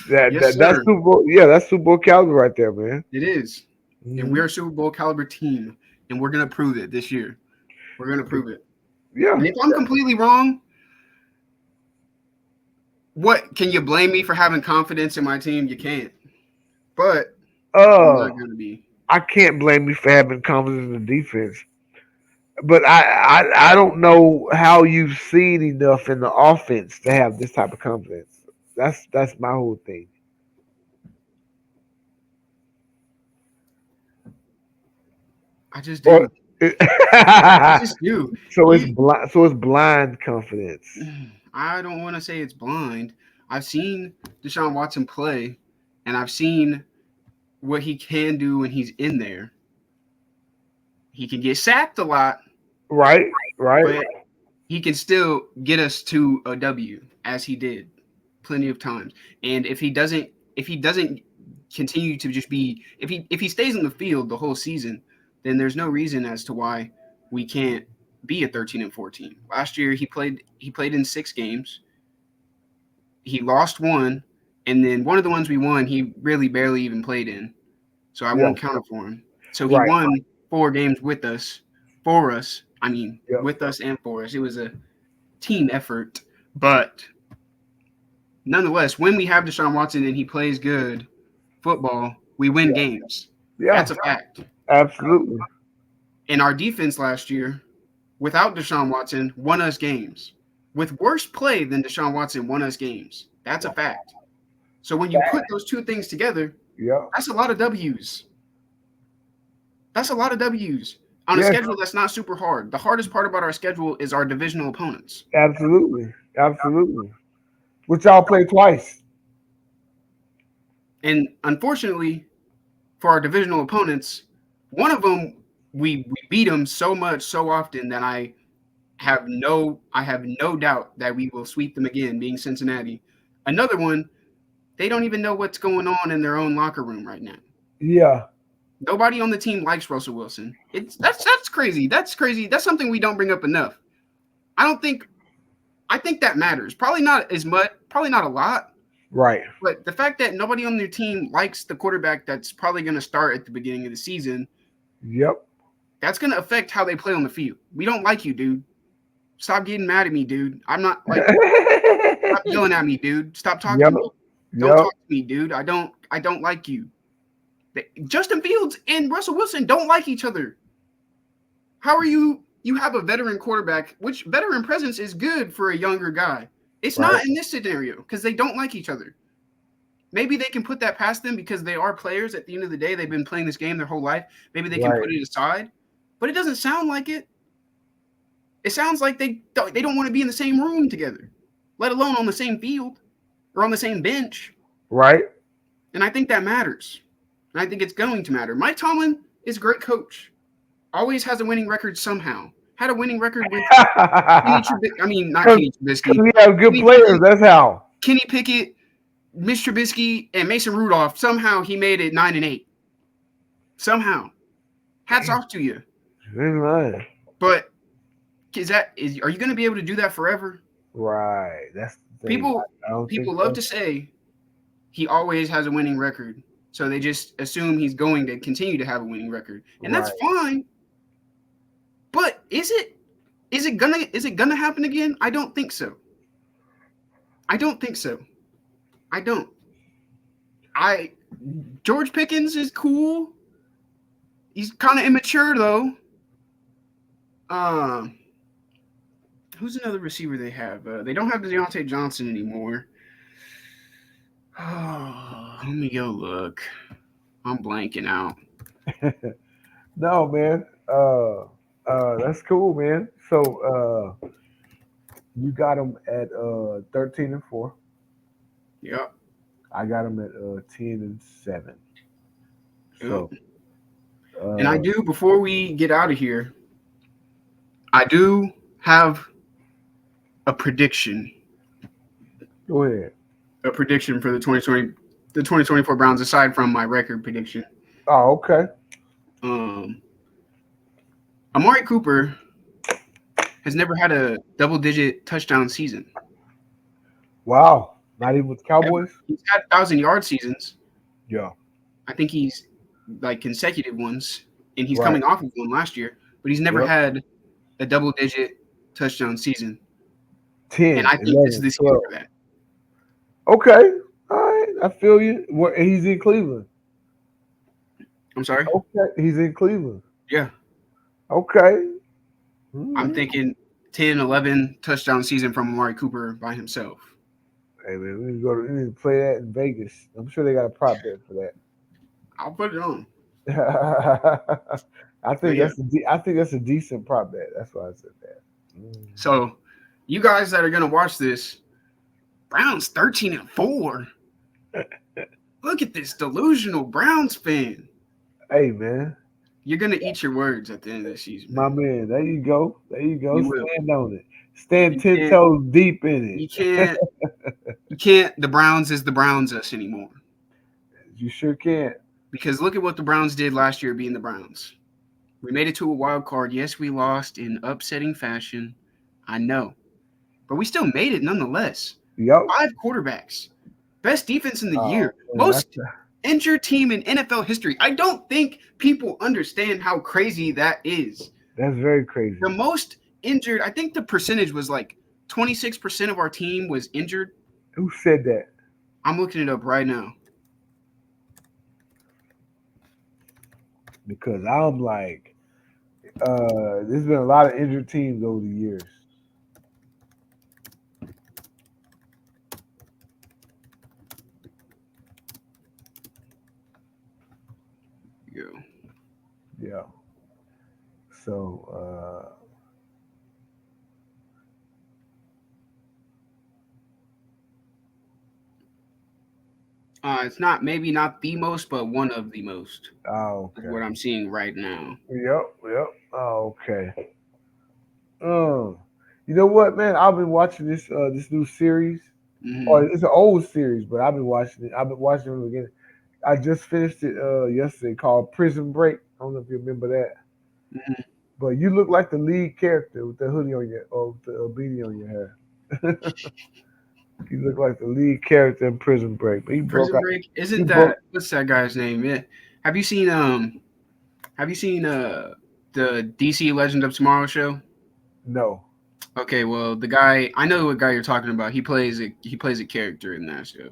Speaker 2: Yes,
Speaker 1: That's
Speaker 2: sir.
Speaker 1: Super Bowl. Yeah, that's Super Bowl caliber right there, man.
Speaker 2: It is. And
Speaker 1: Hmm.
Speaker 2: we're a Super Bowl caliber team, and we're going to prove it this year. We're going to prove it.
Speaker 1: Yeah.
Speaker 2: And if I'm completely wrong, what can you blame me for having confidence in my team? You can't. But I'm
Speaker 1: Uh,
Speaker 2: not going to be.
Speaker 1: I can't blame you for having confidence in the defense, but I don't know how you've seen enough in the offense to have this type of confidence. That's my whole thing.
Speaker 2: I just
Speaker 1: Or
Speaker 2: do. I just do.
Speaker 1: so it's
Speaker 2: You,
Speaker 1: blind. So it's blind confidence.
Speaker 2: I don't want to say it's blind. I've seen Deshaun Watson play, and I've seen what he can do when he's in there. He can get sacked a lot,
Speaker 1: Right. Right.
Speaker 2: but he can still get us to a W as he did plenty of times. And if he doesn't continue to just be if he stays in the field the whole season, then there's no reason as to why we can't be a 13 and 14. Last year he played in 6 games. He lost one, and then one of the ones we won he really barely even played in. So I
Speaker 1: Yeah.
Speaker 2: won't count it for him. So he
Speaker 1: Right.
Speaker 2: won 4 games with us, for us. I mean,
Speaker 1: Yeah.
Speaker 2: with us and for us. It was a team effort, but nonetheless, when we have Deshaun Watson and he plays good football, we win
Speaker 1: Yeah.
Speaker 2: games.
Speaker 1: Yeah.
Speaker 2: That's a fact.
Speaker 1: Absolutely.
Speaker 2: And our defense last year, without Deshaun Watson, won us games. With worse play than Deshaun Watson, won us games. That's a fact. So when you put those two things together,
Speaker 1: Yeah.
Speaker 2: that's a lot of W's. That's a lot of W's on a
Speaker 1: Yes.
Speaker 2: schedule that's not super hard. The hardest part about our schedule is our divisional opponents.
Speaker 1: Absolutely. Absolutely. Which y'all play twice.
Speaker 2: And unfortunately, for our divisional opponents, one of them we beat them so much so often that I have no doubt that we will sweep them again, being Cincinnati. Another one, they don't even know what's going on in their own locker room right now.
Speaker 1: Yeah.
Speaker 2: Nobody on the team likes Russell Wilson. That's crazy. That's crazy. That's something we don't bring up enough. I don't think I think that matters. Probably not as much, probably not a lot,
Speaker 1: Right.
Speaker 2: but the fact that nobody on their team likes the quarterback that's probably going to start at the beginning of the season,
Speaker 1: Yep.
Speaker 2: that's going to affect how they play on the field. We don't like you, dude. Stop getting mad at me, dude. I'm not like stop yelling at me, dude. Stop talking
Speaker 1: Yep.
Speaker 2: to me. Don't
Speaker 1: Yep.
Speaker 2: talk to me, dude. I don't like you. Justin Fields and Russell Wilson don't like each other. How are you you have a veteran quarterback, which veteran presence is good for a younger guy. It's
Speaker 1: Right.
Speaker 2: not in this scenario because they don't like each other. Maybe they can put that past them because they are players. At the end of the day, they've been playing this game their whole life. Maybe they can
Speaker 1: Right.
Speaker 2: put it aside, but it doesn't sound like it. It sounds like they don't want to be in the same room together, let alone on the same field or on the same bench.
Speaker 1: Right.
Speaker 2: And I think that matters. And I think it's going to matter. Mike Tomlin is a great coach. Always has a winning record somehow. Had a winning record with Kenny Trubisky. I mean, not Kenny
Speaker 1: Because
Speaker 2: Trubisky.
Speaker 1: we have good
Speaker 2: Kenny
Speaker 1: players.
Speaker 2: Pickett,
Speaker 1: That's how.
Speaker 2: Kenny Pickett, Mitch Trubisky, and Mason Rudolph. Somehow he made it 9-8. Somehow, hats
Speaker 1: Damn.
Speaker 2: off to you.
Speaker 1: Right.
Speaker 2: But are you going to be able to do that forever?
Speaker 1: Right. That's the thing.
Speaker 2: People
Speaker 1: I don't
Speaker 2: people
Speaker 1: think
Speaker 2: love
Speaker 1: so.
Speaker 2: to say he always has a winning record, so they just assume he's going to continue to have a winning record, and that's
Speaker 1: Right.
Speaker 2: fine. But is it gonna happen again? I don't think so. I don't think so. I don't. George Pickens is cool. He's kind of immature though. Um, who's another receiver they have? They don't have Deontay Johnson anymore. Oh, let me go look. I'm blanking out.
Speaker 1: No, man. That's cool, man. So, you got them at 13-4.
Speaker 2: Yep.
Speaker 1: I got them at 10-7.
Speaker 2: Yep.
Speaker 1: So,
Speaker 2: And I
Speaker 1: uh,
Speaker 2: do, before we get out of here, I do have a prediction.
Speaker 1: go ahead.
Speaker 2: A prediction for the 2024 Browns aside from my record prediction.
Speaker 1: Oh, okay.
Speaker 2: Um, Amari Cooper has never had a double-digit touchdown season
Speaker 1: Wow. Not even with
Speaker 2: ever.
Speaker 1: Cowboys.
Speaker 2: He's had 1,000-yard seasons.
Speaker 1: Yeah.
Speaker 2: I think he's like consecutive ones, and he's
Speaker 1: Right.
Speaker 2: coming off of one last year. But he's never
Speaker 1: Yep.
Speaker 2: had a double-digit touchdown season, and
Speaker 1: 10,
Speaker 2: I think this is
Speaker 1: 11,
Speaker 2: the season
Speaker 1: 12.
Speaker 2: for that.
Speaker 1: Okay. All right. I feel you. He's in Cleveland.
Speaker 2: I'm sorry.
Speaker 1: Okay. He's in Cleveland.
Speaker 2: Yeah,
Speaker 1: Okay.
Speaker 2: I'm
Speaker 1: Mhm.
Speaker 2: thinking 10, 11 touchdown season from Amari Cooper by himself.
Speaker 1: Hey man, we need to play that in Vegas. I'm sure they got a prop bet for
Speaker 2: I'll put it on.
Speaker 1: that.
Speaker 2: But yeah,
Speaker 1: I think that's a decent prop bet. That's why I said that. Mhm.
Speaker 2: so you guys that are gonna watch this, Browns 13-4. Look at this delusional Browns fan.
Speaker 1: Hey man,
Speaker 2: You're gonna eat your words at the end of the season,
Speaker 1: my
Speaker 2: man.
Speaker 1: man. There you go. There you go.
Speaker 2: You will.
Speaker 1: Stand on it. Stand
Speaker 2: You
Speaker 1: 10
Speaker 2: can't.
Speaker 1: toes deep in
Speaker 2: You
Speaker 1: it.
Speaker 2: can't. You can't. The Browns is the Browns us anymore.
Speaker 1: You sure can.
Speaker 2: Because look at what the Browns did last year, being the Browns. We made it to a wild card. Yes, we lost in upsetting fashion. I know, but we still made it nonetheless.
Speaker 1: Yup.
Speaker 2: 5 quarterbacks, best defense in the
Speaker 1: Oh
Speaker 2: year,
Speaker 1: man,
Speaker 2: most injured team in NFL history. I don't think people understand how crazy that is.
Speaker 1: that's very crazy.
Speaker 2: The most injured, I think the percentage was like 26% of our team was injured.
Speaker 1: Who said that?
Speaker 2: I'm looking it up right now.
Speaker 1: Because I'm like, there's been a lot of injured teams over the years.
Speaker 2: Yeah.
Speaker 1: Yeah. So
Speaker 2: It's not maybe not the most, but one of the most
Speaker 1: oh,
Speaker 2: is
Speaker 1: okay.
Speaker 2: what I'm seeing right now.
Speaker 1: Yep, yep. Oh, okay. Um, you know what, man? I've been watching this new series. Or
Speaker 2: Hmm.
Speaker 1: it's an old series, but I've been watching it. I've been watching it again. I just finished it yesterday called Prison Break. I don't know if you remember that.
Speaker 2: Hmm.
Speaker 1: But you look like the lead character with the hoodie on your or with the beanie on your hair. You look like the lead character in Prison Break. But he broke
Speaker 2: Prison
Speaker 1: out.
Speaker 2: Break
Speaker 1: He
Speaker 2: isn't that
Speaker 1: broke.
Speaker 2: what's that guy's name? Yeah. Have you seen the DC Legend of Tomorrow show?
Speaker 1: No.
Speaker 2: Okay, well the guy I know what guy you're talking about. He plays a character in that show.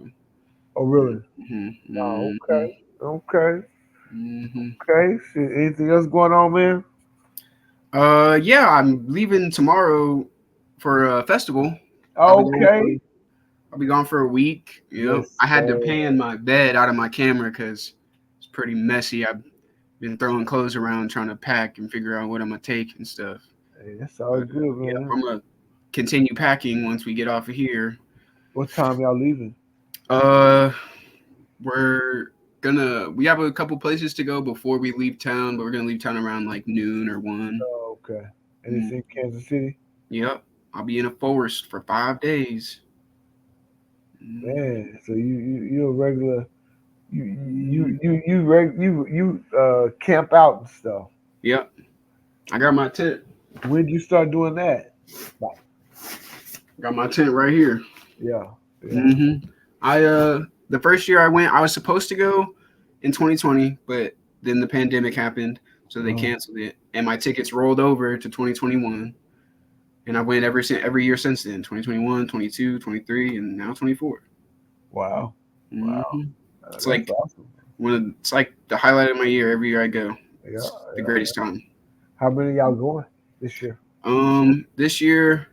Speaker 1: Oh, really?
Speaker 2: Hmm.
Speaker 1: Oh,
Speaker 2: Hmm.
Speaker 1: okay. Okay.
Speaker 2: Hmm.
Speaker 1: Okay. Shit, anything else going on, man?
Speaker 2: Yeah, I'm leaving tomorrow for a festival. I'll be gone for
Speaker 1: Okay.
Speaker 2: I'll be gone for a week. Yep.
Speaker 1: Yes,
Speaker 2: I had to
Speaker 1: sir.
Speaker 2: pan my bed out of my camera because it's pretty messy. I've been throwing clothes around trying to pack and figure out what I'm gonna take and stuff.
Speaker 1: Hey, that's all
Speaker 2: But
Speaker 1: good,
Speaker 2: yeah,
Speaker 1: man.
Speaker 2: I'm gonna continue packing once we get off of here.
Speaker 1: What time y'all leaving?
Speaker 2: Uh, we have a couple places to go before we leave town, but we're gonna leave town around like noon or 1.
Speaker 1: Oh, okay. And it's
Speaker 2: Mm,
Speaker 1: in Kansas City?
Speaker 2: yep. I'll be in a forest for 5 days. Mhm.
Speaker 1: Man, so you a regular you camp out and stuff.
Speaker 2: Yep. I got my tent.
Speaker 1: When did you start doing that?
Speaker 2: Got my tent right here.
Speaker 1: Yeah, yeah.
Speaker 2: hmm I the first year I went, I was supposed to go in 2020, but then the pandemic happened, so they
Speaker 1: Uh,
Speaker 2: canceled it, and my tickets rolled over to 2021. And I went every year since then: 2021, 22, 23, and now 24.
Speaker 1: wow, wow.
Speaker 2: It's
Speaker 1: That's
Speaker 2: like
Speaker 1: awesome.
Speaker 2: it's like the highlight of my year. Every year I go,
Speaker 1: Yeah,
Speaker 2: it's the
Speaker 1: yeah.
Speaker 2: greatest time.
Speaker 1: How many of y'all going this year?
Speaker 2: This year,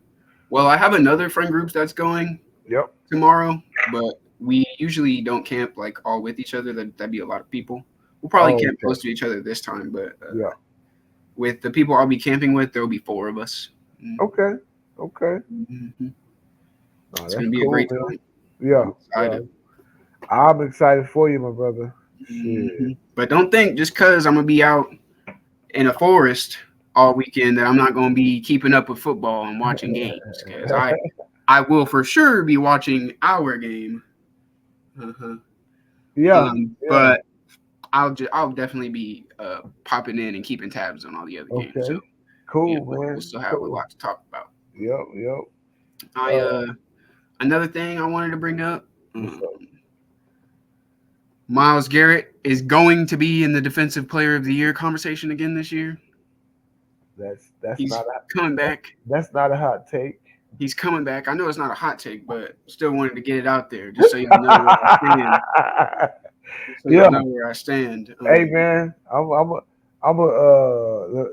Speaker 2: well, I have another friend group that's going
Speaker 1: Yep.
Speaker 2: tomorrow, but we usually don't camp like all with each other. That'd be a lot of people. We'll probably
Speaker 1: Oh,
Speaker 2: camp
Speaker 1: okay.
Speaker 2: close to each other this time, but
Speaker 1: Yeah.
Speaker 2: with the people I'll be camping with, there will be 4 of us.
Speaker 1: Okay. Okay.
Speaker 2: Mm-hmm.
Speaker 1: No,
Speaker 2: It's
Speaker 1: that's
Speaker 2: gonna be a
Speaker 1: cool,
Speaker 2: great
Speaker 1: man.
Speaker 2: time.
Speaker 1: Yeah.
Speaker 2: I'm
Speaker 1: Yeah.
Speaker 2: excited.
Speaker 1: I'm excited for you, my brother. Shit.
Speaker 2: hmm But don't think just because I'm gonna be out in a forest all weekend that I'm not gonna be keeping up with football and watching games because I will for sure be watching our game. Uh-huh.
Speaker 1: Yeah. Yeah.
Speaker 2: But I'll definitely be popping in and keeping tabs on all the other games. So
Speaker 1: Okay.
Speaker 2: yeah,
Speaker 1: Cool,
Speaker 2: we'll
Speaker 1: man.
Speaker 2: still have a
Speaker 1: Cool.
Speaker 2: lot to talk about.
Speaker 1: Yep. Yep.
Speaker 2: I
Speaker 1: Uh,
Speaker 2: Another thing I wanted to bring up.
Speaker 1: what's
Speaker 2: Um,
Speaker 1: up?
Speaker 2: Myles Garrett is going to be in the Defensive Player of the Year conversation again this year.
Speaker 1: That's
Speaker 2: He's
Speaker 1: not a
Speaker 2: coming back.
Speaker 1: that's not a hot take.
Speaker 2: He's coming back. I know it's not a hot take, but still wanted to get it out there just so y'all know where I stand. Just so y'all
Speaker 1: Yeah.
Speaker 2: know where I stand.
Speaker 1: Hey, man.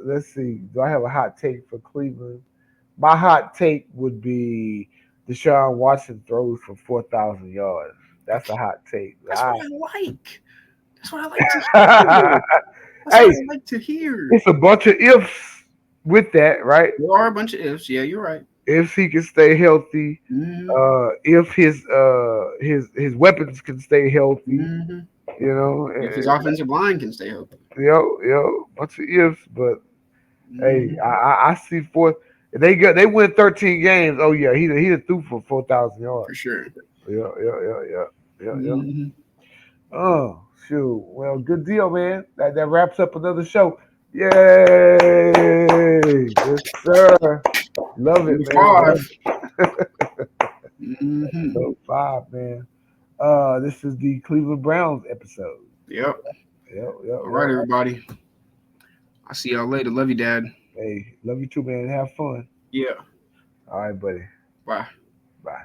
Speaker 1: Let's see. Do I have a hot take for Cleveland? My hot take would be Deshaun Watson throws for 4,000 yards. That's a
Speaker 2: Okay,
Speaker 1: hot take.
Speaker 2: that's what
Speaker 1: I,
Speaker 2: I like. That's what I like to hear. That's what
Speaker 1: hey,
Speaker 2: I like to hear.
Speaker 1: it's a bunch of ifs with that, right?
Speaker 2: There are a bunch of ifs. Yeah, you're right.
Speaker 1: If he can stay healthy,
Speaker 2: Mm-hmm.
Speaker 1: if his weapons can stay healthy,
Speaker 2: Mm-hmm.
Speaker 1: you know,
Speaker 2: If his offensive line can stay healthy.
Speaker 1: bunch of ifs. But hey,
Speaker 2: Mm-hmm.
Speaker 1: I see four. They win 13 games. Oh yeah, he threw for 4,000
Speaker 2: For
Speaker 1: yards.
Speaker 2: sure.
Speaker 1: Yeah.
Speaker 2: Mm-hmm.
Speaker 1: Oh shoot. Well, good deal, man. That wraps up another show. Yay! Yes, sir. Love it,
Speaker 2: Number
Speaker 1: man. Love
Speaker 2: 5.
Speaker 1: it.
Speaker 2: Mm-hmm.
Speaker 1: Episode 5, man. This is the Cleveland Browns episode.
Speaker 2: Yep. All right,
Speaker 1: Yep.
Speaker 2: everybody. I'll see y'all later. Love you, Dad.
Speaker 1: Hey, love you too, man. Have fun.
Speaker 2: Yeah.
Speaker 1: All right, buddy.
Speaker 2: Bye.
Speaker 1: Bye.